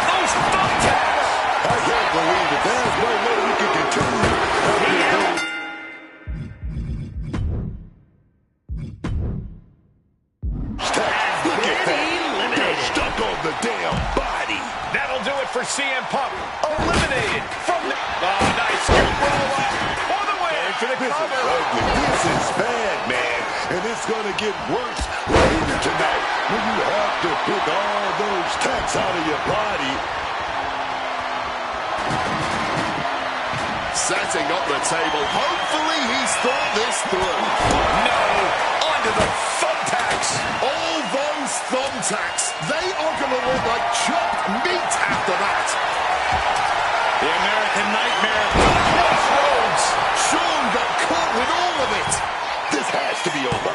Those thumbtacks. I can't believe it. There's no way we can continue. Look at that. They're stuck on the damn body. That'll do it for CM Punk. Eliminated from the... Oh, nice scoop roll up for the win. For the This is cover. ugly. This is bad, man. And it's going to get worse later tonight when you have to pick all those tacks out of your body. Setting up the table. Hopefully he's thought this through. No. Onto the thumbtacks. All those thumbtacks, they are going to look like chopped meat after that. The American Nightmare. Crossroads. Sean got caught with all of it. This has to be over.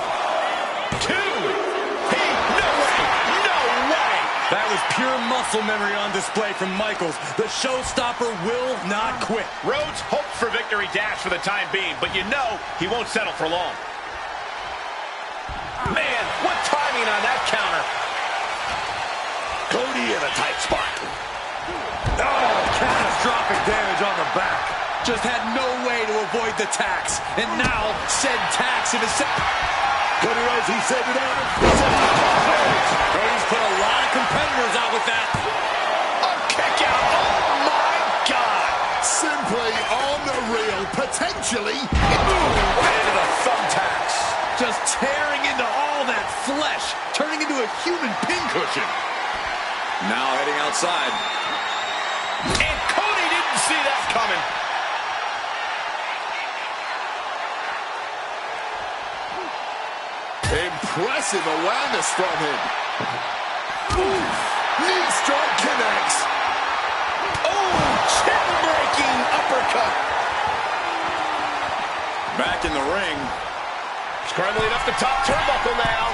2. No way. No way. That was pure muscle memory on display from Michaels. The showstopper will not quit. Rhodes hopes for victory dash for the time being, but you know he won't settle for long. Man, what timing on that counter. Cody in a tight spot. Oh, catastrophic damage on the back. Just had no way to avoid the tax. And now, said tax in his... Cody Rhodes, he set it up. Cody's put a lot of competitors out with that. A kick out. Oh, my God. Simply unreal. Potentially. Right into the thumbtacks. Just tearing into all that flesh, turning into a human pincushion. Now heading outside. And Cody didn't see that coming. Impressive awareness from him. Ooh, knee strike connects. Oh, chin-breaking uppercut. Back in the ring. Scrambling up the top turnbuckle now.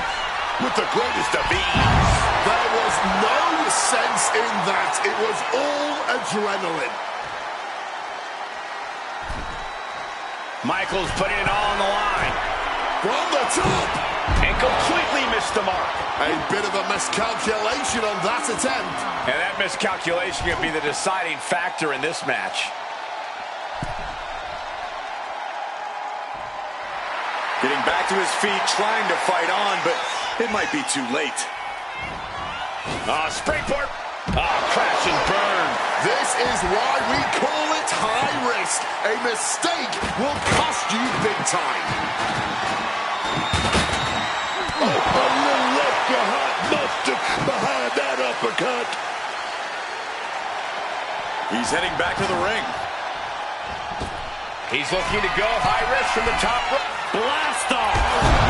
With the greatest of ease. There was no sense in that. It was all adrenaline. Michaels putting it all on the line. From the top. And completely missed the mark. A bit of a miscalculation on that attempt. And that miscalculation could be the deciding factor in this match. Getting back to his feet, trying to fight on, but it might be too late. Springboard. Crash and burn. This is why we call it high risk. A mistake will cost you big time. Oh, a little left behind mustard behind that uppercut. He's heading back to the ring. He's looking to go high risk from the top rope. Blast off!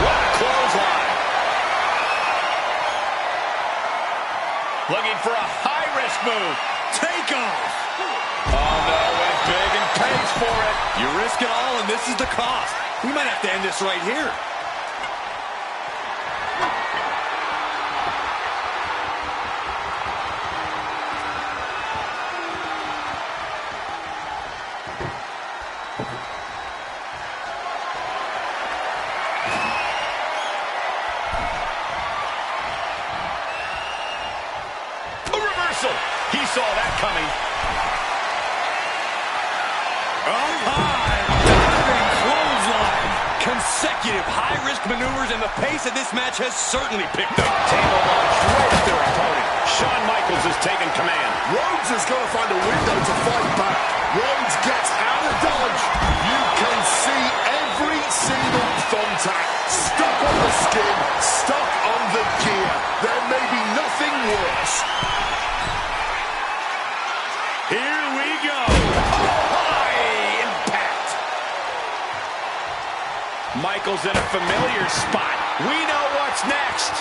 What a clothesline. Looking for a high-risk move. Take off. Oh, no, went big and pays for it. You risk it all, and this is the cost. We might have to end this right here. He saw that coming. Up high, diving clothesline. Consecutive high-risk maneuvers, and the pace of this match has certainly picked up. Table launched right at their opponent. Shawn Michaels has taken command. Rhodes has got to find a window to fight back. Rhodes gets out of dodge. You can see every single thumbtack stuck on the skin, stuck on the gear. There may be nothing worse. Here we go. Oh, high impact. Michaels in a familiar spot. We know what's next.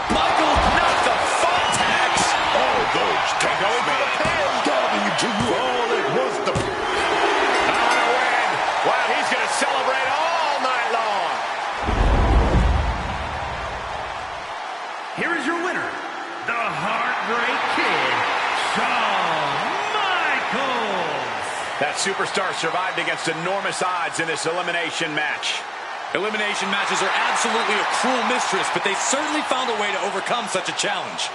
Michaels, not the thumbtacks. Oh, those They're going for the pin. W to you all. It was the... On a win. Wow, he's going to celebrate all night long. Here is your winner, the Heartbreak Kid, Shawn Michaels. That superstar survived against enormous odds in this elimination match. Elimination matches are absolutely a cruel mistress, but they certainly found a way to overcome such a challenge.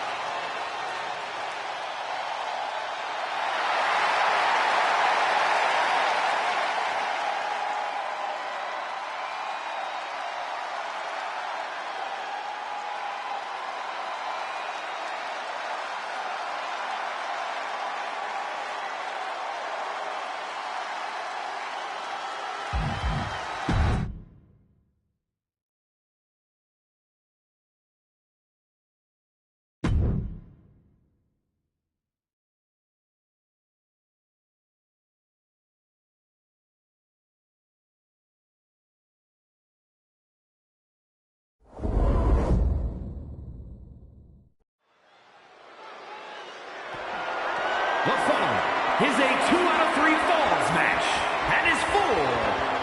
The following is a 2 out of 3 falls match and is for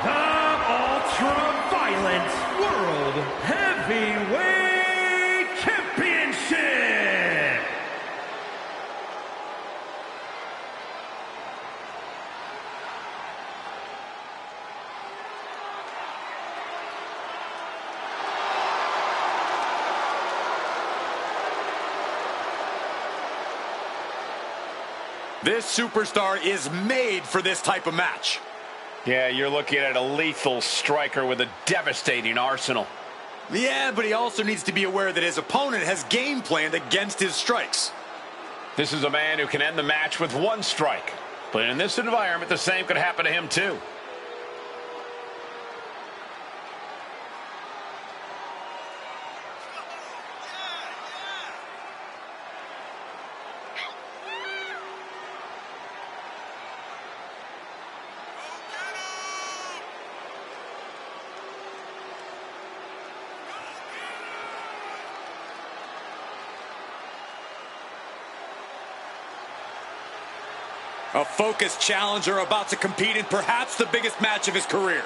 the Ultra-Violent World Heavyweight Championship. This superstar is made for this type of match. Yeah, you're looking at a lethal striker with a devastating arsenal. Yeah, but he also needs to be aware that his opponent has game planned against his strikes. This is a man who can end the match with one strike. But in this environment, the same could happen to him too. A focused challenger about to compete in perhaps the biggest match of his career.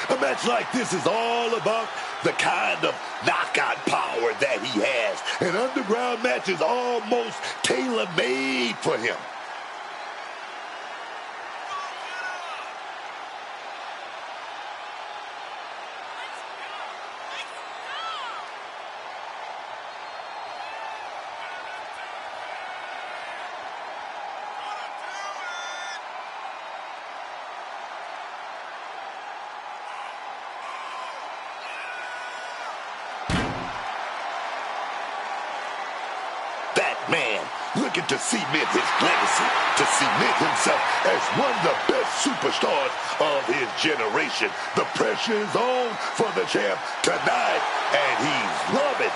A match like this is all about the kind of knockout power that he has. An underground match is almost tailor-made for him. Man, looking to cement his legacy, to cement himself as one of the best superstars of his generation. The pressure is on for the champ tonight, and he's loving it.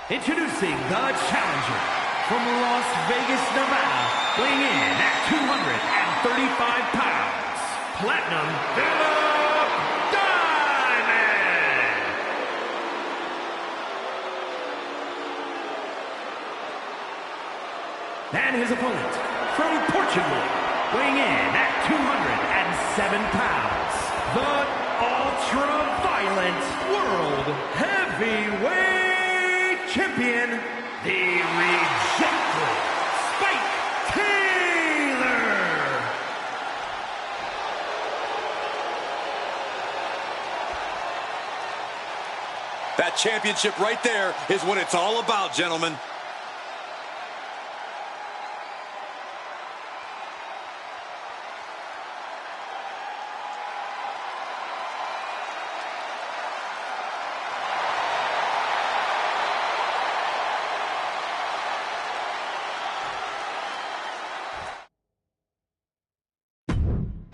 Introducing the challenger from Las Vegas, Nevada, weighing in at 235 pounds, Platinum Phillip Diamond. And his opponent from Portugal, weighing in at 207 pounds, the ultra-violent World Heavyweight Champion, the Rejected Spike Taylor. That championship right there is what it's all about, gentlemen.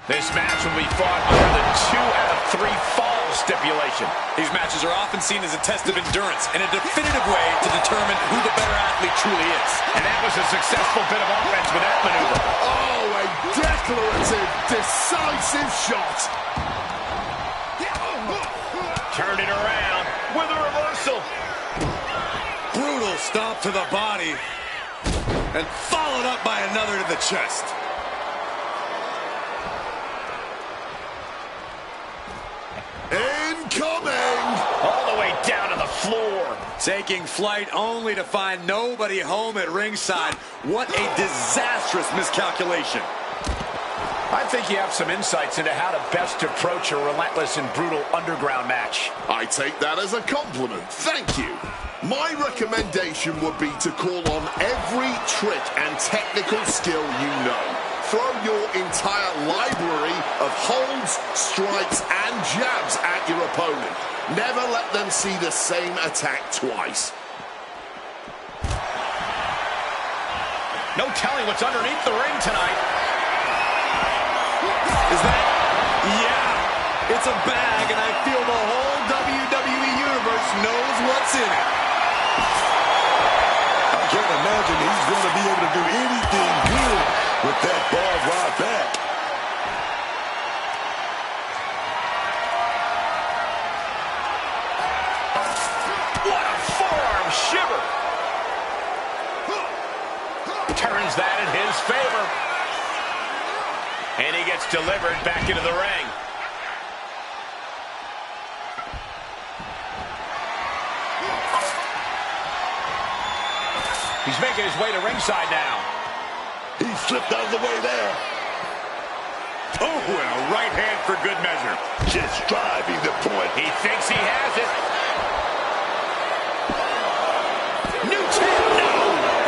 This match will be fought under the 2 out of 3 fall stipulation. These matches are often seen as a test of endurance and a definitive way to determine who the better athlete truly is. And that was a successful bit of offense with that maneuver. Oh, a declarative, decisive shot. Turned it around with a reversal. Brutal stomp to the body and followed up by another to the chest. Incoming! All the way down to the floor. Taking flight only to find nobody home at ringside. What a disastrous miscalculation. I think you have some insights into how to best approach a relentless and brutal underground match. I take that as a compliment. Thank you. My recommendation would be to call on every trick and technical skill you know. Throw your entire library of holds, strikes, and jabs at your opponent. Never let them see the same attack twice. No telling what's underneath the ring tonight. Is that? Yeah, it's a bag, and I feel the whole WWE Universe knows what's in it. I can't imagine he's going to be able to do anything good with that barbed wire bat. What a forearm shiver. Turns that in his favor. And he gets delivered back into the ring. He's making his way to ringside now. He slipped out of the way there. Oh, and a right hand for good measure. Just driving the point. He thinks he has it. New champ, no!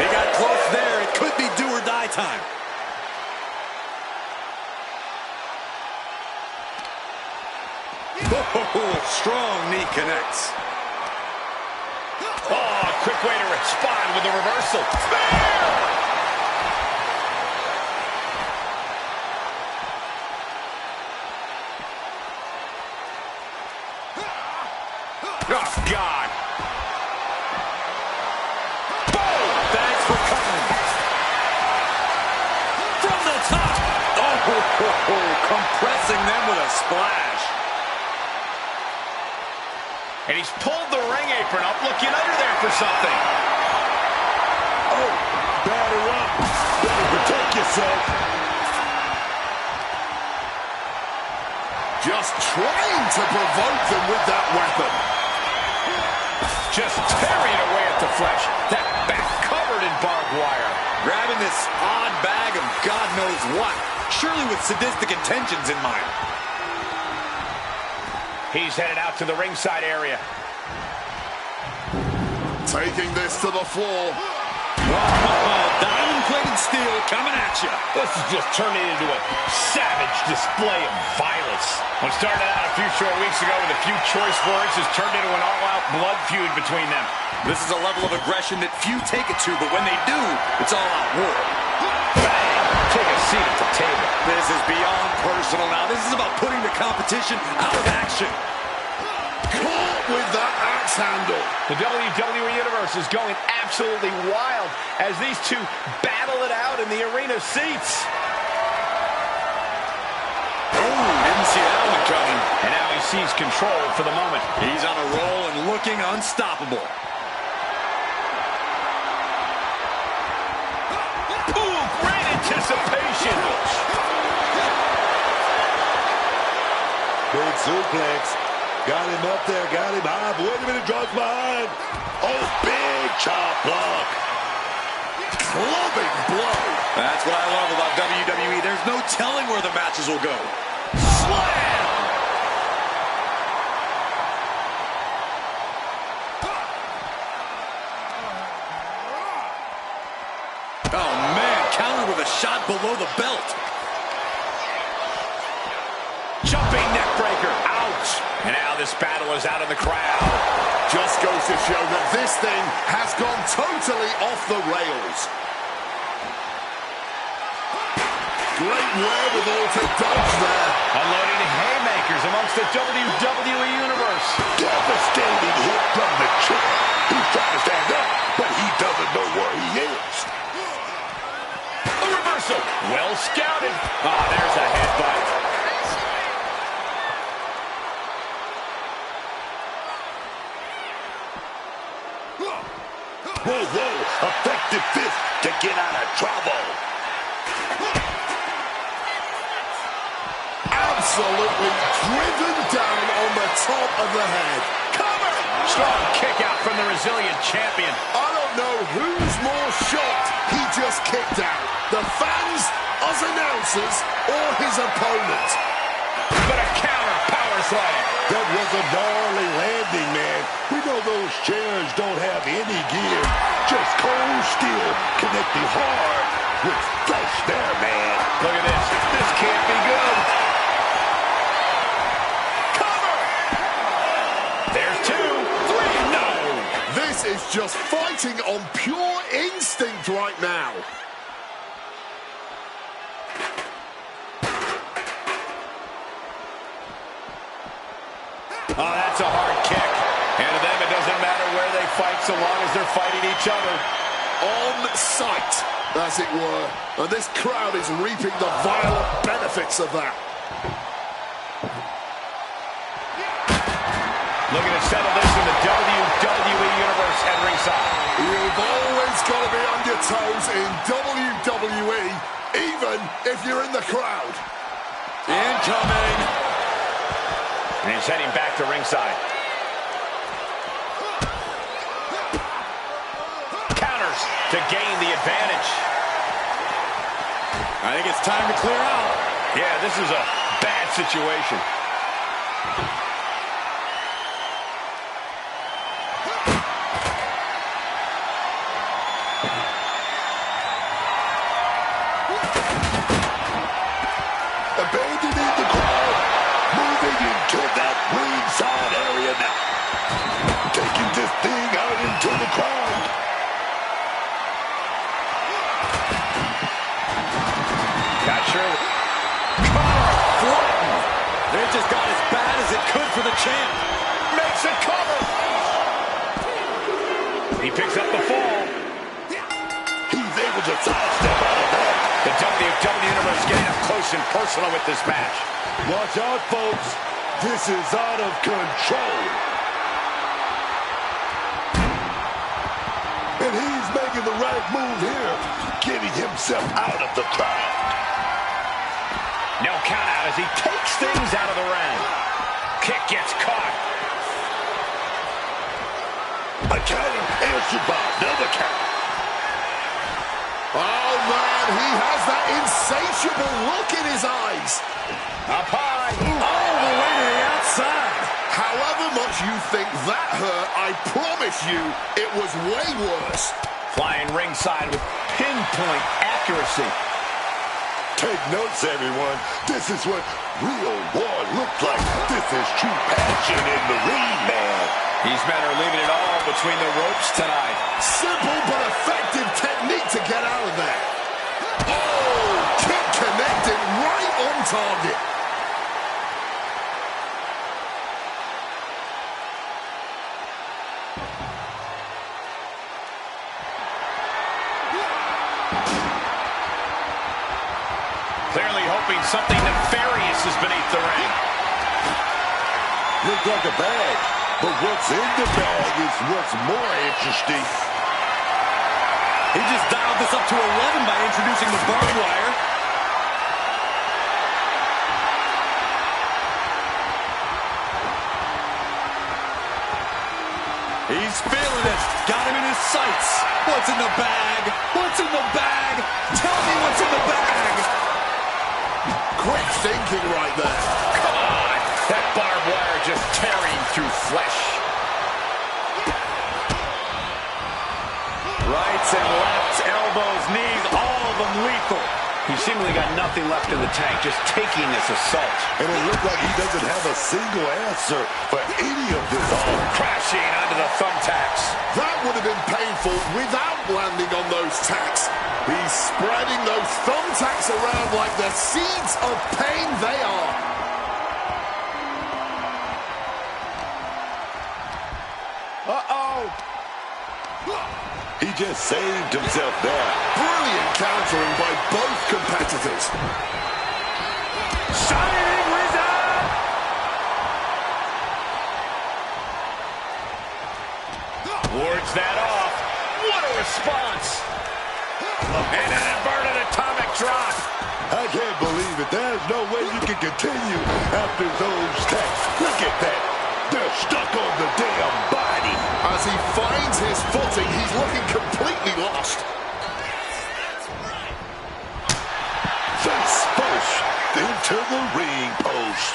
He got close there. It could be do or die time. Oh, strong knee connects. Oh, quick way to respond with a reversal. Spear! Oh, God. Boom! Thanks for coming. From the top. Oh, compressing them with a splash. And he's pulled the ring apron up. Look, you're under there for something. Oh, batter up. Better protect yourself. Just trying to provoke them with that weapon. Just tearing away at the flesh. That back covered in barbed wire. Grabbing this odd bag of God knows what. Surely with sadistic intentions in mind. He's headed out to the ringside area. Taking this to the floor. Diamond-plated steel coming at you. This is just turning into a savage display of violence. What started out a few short weeks ago with a few choice words has turned into an all-out blood feud between them. This is a level of aggression that few take it to, but when they do, it's all-out war. Bang! Take a seat at the table. This is beyond personal now. This is about putting the competition out of action. Caught with that axe handle. The WWE Universe is going absolutely wild as these two battle it out in the arena seats. Oh, didn't see that one coming. And now he sees control for the moment. He's on a roll and looking unstoppable. Ooh, great anticipation. Big suplex. Got him up there, got him high. Wait a minute, drops behind. Oh, big chop block. Clubbing blow. That's what I love about WWE. There's no telling where the matches will go. Slam! Oh, man, countered with a shot below the belt. Jumping neck breaker. Ouch. And now this battle is out in the crowd. Just goes to show that this thing has gone totally off the rails. Great wherewithal to dodge there. Unloading haymakers amongst the WWE Universe. Devastating hit from the champ. He's trying to stand up, but he doesn't know where he is. A reversal. Well scouted. Ah, there's a headbutt. Whoa, whoa, effective fist to get out of trouble. Absolutely driven down on the top of the head. Cover! Strong kick out from the resilient champion. I don't know who's more shocked he just kicked out. The fans, us announcers, or his opponent. But a counter power slam. That was a gnarly landing, man. We know those chairs don't have any gear. Just cold steel connecting hard with flesh there, man. Look at this. This can't be good. Cover! There's 2, 3, no! This is just fighting on pure instinct right now. Oh, that's a hard kick. And to them, it doesn't matter where they fight so long as they're fighting each other. On sight, as it were. And this crowd is reaping the violent benefits of that. Looking to settle this in the WWE Universe at ringside. You've always got to be on your toes in WWE, even if you're in the crowd. Incoming. And he's heading back to ringside. Counters. to gain the advantage. I think it's time to clear out. Yeah, this is a bad situation. Abandoning the crowd, moving into that ringside area now. Taking this thing out into the crowd. Not sure. Flattened. They just got as bad as it could for the champ. Makes a cover. He picks up the fall. He's able to sidestep out of that. The WWE Universe getting up close and personal with this match. Watch out, folks. This is out of control. And he's making the right move here, getting himself out of the crowd. No count out as he takes things out of the ring. Kick gets caught. A counter answered by another count. Oh, man, he has that insatiable look in his eyes. Up high. All the way to the outside. However much you think that hurt, I promise you it was way worse. Flying ringside with pinpoint accuracy. Take notes, everyone. This is what real war looks like. This is true passion in the ring, man. These men are leaving it all between the ropes tonight. Simple but effective technique to get out of there. Oh, kick connected right on target. Clearly hoping something nefarious is beneath the ring. Looks like a bag, but what's in the bag is what's more interesting. He just dialed this up to 11 by introducing the barbed wire. He's feeling it. Got him in his sights. What's in the bag? What's in the bag? Tell me what's in the bag. Quick thinking right there. Come on. That barbed wire just tearing through flesh. Rights and lefts, elbows, knees, all of them lethal. He seemingly got nothing left in the tank, just taking this assault. And it looks like he doesn't have a single answer for any of this all. Crashing onto the thumbtacks. That would have been painful without landing on those tacks. He's spreading those thumbtacks around like the seeds of pain they are. Uh-oh. He just saved himself there. Brilliant countering by both competitors. Shining Wizard! Wards that off. What a response! And an inverted atomic drop. I can't believe it. There's no way you can continue after those taps. Look at that. They're stuck on the damn body. As he finds his footing, he's looking completely lost. Face first into the ring post.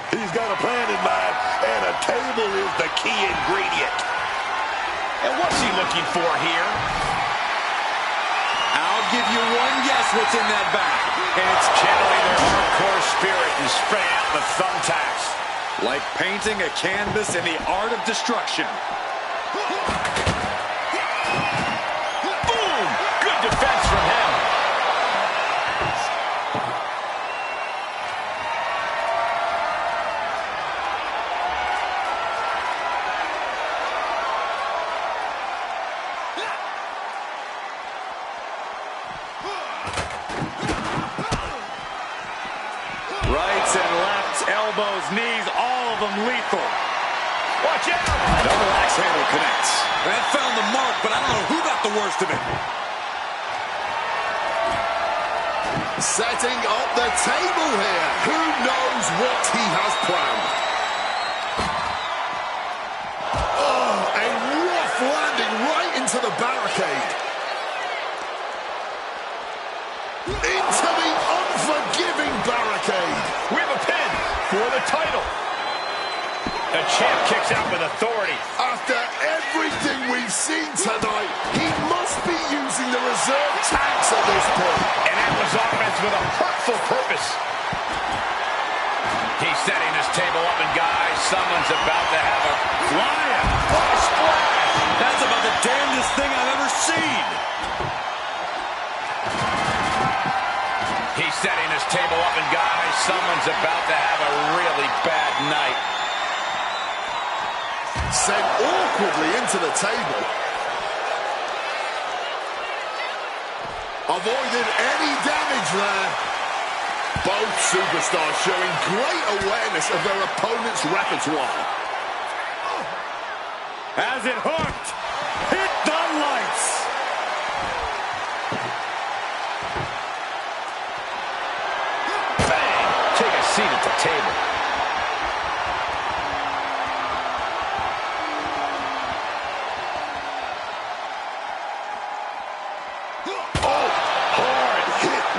He's got a plan in mind, and a table is the key ingredient. And what's he looking for here? I'll give you one guess what's in that bag. And it's channeling their hardcore spirit and spraying out the thumbtacks. Like painting a canvas in the art of destruction. Boom! Good defense from him. Rights and lefts. elbows, knees, all of them lethal. Watch out! Double axe handle connects. That found the mark, but I don't know who got the worst of it. Setting up the table here. Who knows what he has planned? Oh, a rough landing right into the barricade. Into the unforgiving barricade. We have a pin for the title. The champ kicks out with authority. After everything we've seen tonight, he must be using the reserve tanks at this point. And that was offense with a hurtful purpose. He's setting this table up, and guys, someone's about to have a flying. What a splash! That's about the damnedest thing I've ever seen. He's setting this table up, and guys, someone's about to have a really bad night. Sent awkwardly into the table. Avoided any damage there. Both superstars showing great awareness of their opponent's repertoire. Has it hooked. Hit the lights. Bang. Take a seat at the table.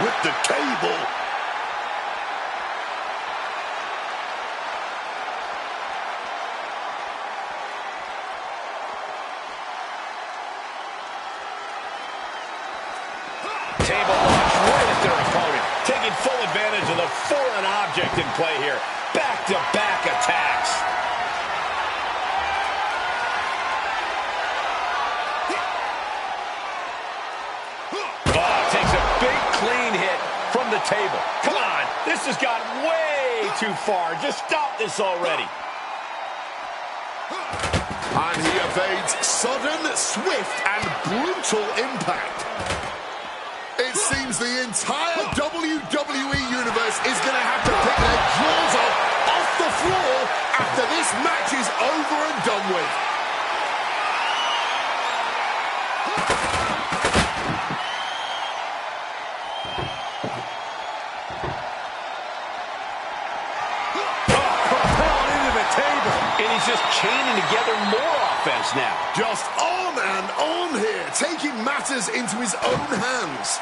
With the table. Table launch right at their opponent. Taking full advantage of the foreign object in play here. Back-to-back attacks. Clean hit from the table. Come on, this has got way too far. Just stop this already. And he evades sudden, swift, and brutal impact. It seems the entire WWE Universe is going to have to pick their jaws off the floor after this match is over and done with. And he's just chaining together more offense now. Just on and on here, taking matters into his own hands.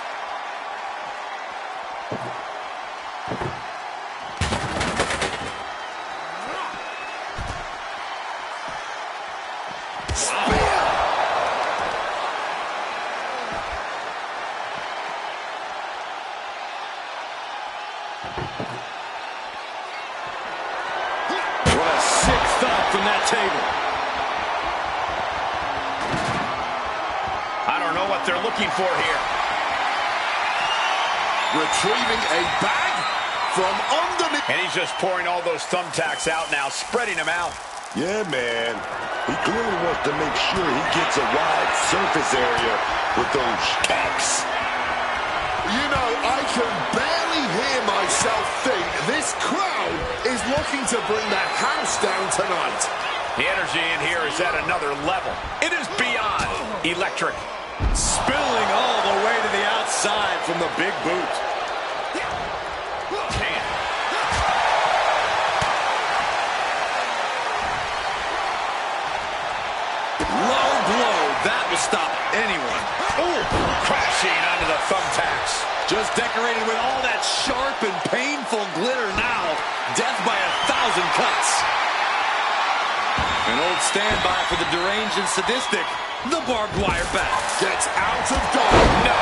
Spear! From that table. I don't know what they're looking for here. Retrieving a bag from underneath. And he's just pouring all those thumbtacks out now, spreading them out. Yeah, man. He clearly wants to make sure he gets a wide surface area with those tacks. You know, I can barely hear myself think this crowd is looking to bring the house down tonight. The energy in here is at another level. It is beyond electric. Spilling all the way to the outside from the big boot. Man. Low blow. That will stop anyone. Ooh, crashing onto the thumbtacks. Just decorated with all that sharp and painful glitter now. Death by 1,000 cuts. An old standby for the deranged and sadistic. The barbed wire bat. Gets out of dodge. No,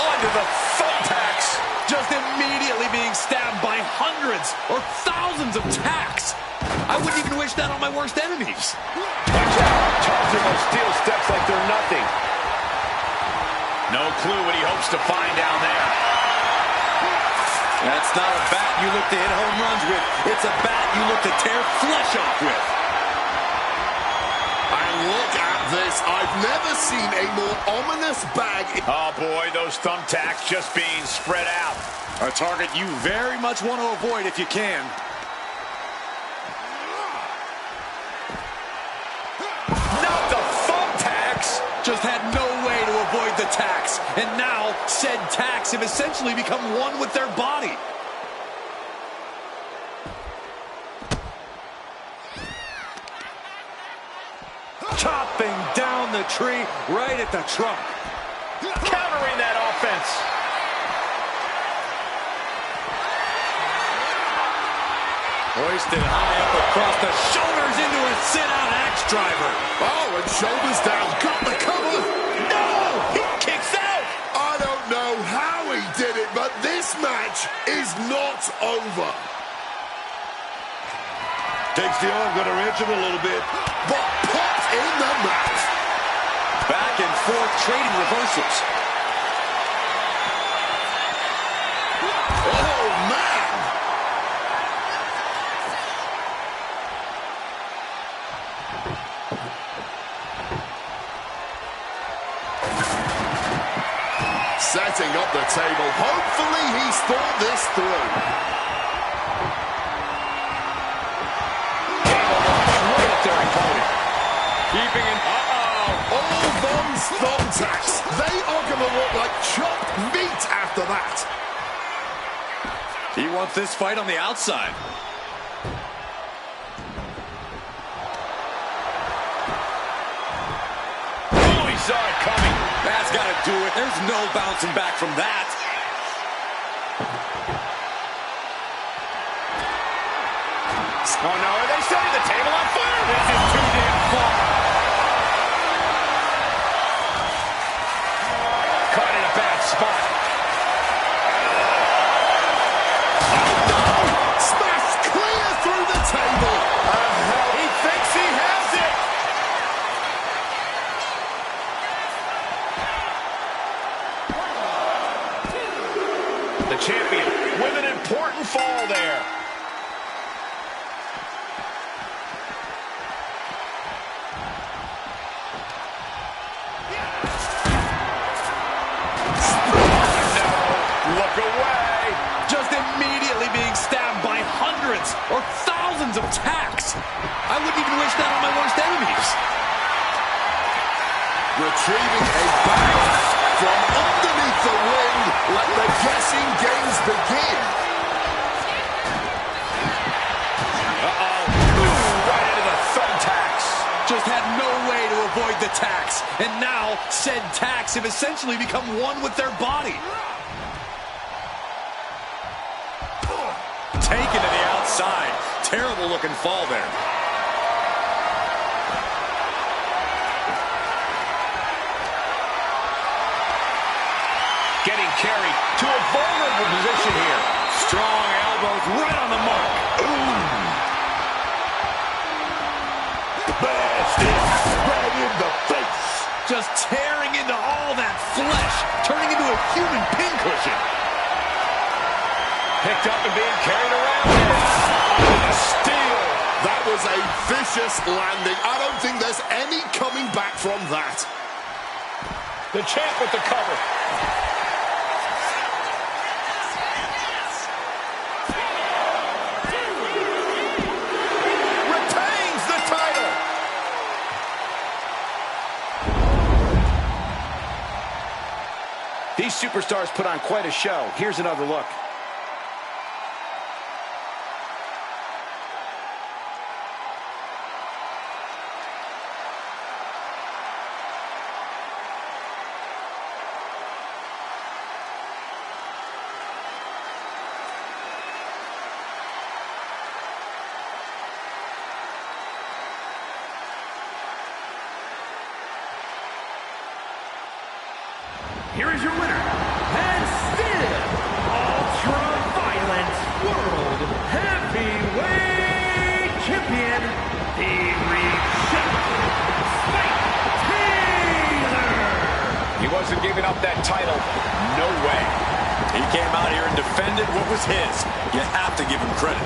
onto the thumbtacks. Just immediately being stabbed by hundreds or thousands of tacks. I wouldn't even wish that on my worst enemies. Watch out, charging those steel steps like they're nothing. No clue what he hopes to find down there. That's not a bat you look to hit home runs with. It's a bat you look to tear flesh off with. And look at this. I've never seen a more ominous bag. Oh, boy, those thumbtacks just being spread out. A target you very much want to avoid if you can. tax, and now said tax have essentially become one with their body. Chopping down the tree right at the trunk. Countering that offense. Hoisted high up across the shoulders into a sit-out axe driver. Oh, and shoulders down. Got the cover. No! He kicks out! I don't know how he did it, but this match is not over. Takes the arm, gonna wrench it a little bit. But put in the mat. Back and forth trading reversals. Oh, man. Setting up the table. Hopefully he's thought this through. Right at their opponent. Keeping an... All those thumbtacks, they are going to look like chopped meat after that. He wants this fight on the outside. Oh, he saw it coming. That's got to do it. There's no bouncing back from that. Oh, no, are they setting the table on fire? This is too damn far. Caught in a bad spot. Smashed clear through the table. He thinks he has it. The champion with an important fall there. Look away. Just immediately being stabbed by hundreds or thousands of tacks. I wouldn't even wish that on my worst enemies. Retrieving a back from underneath the ring. Let the guessing games begin. Right into the thumbtacks. Just had no way to avoid the tacks. And now said tacks have essentially become one with their body. Taken to the outside. Terrible looking fall there. Getting carried to a vulnerable position here. Strong elbows right on the mark. Bastard! Right in the face! Just tearing into all that flesh. Turning into a human pincushion. Picked up and being carried around. Oh, steal. That was a vicious landing. I don't think there's any coming back from that. The champ with the cover. Retains the title. These superstars put on quite a show. Here's another look. Here is your winner, and still ultra-violent World Heavyweight Champion, the Rejected Spike Taylor. He wasn't giving up that title. No way. He came out here and defended what was his. You have to give him credit.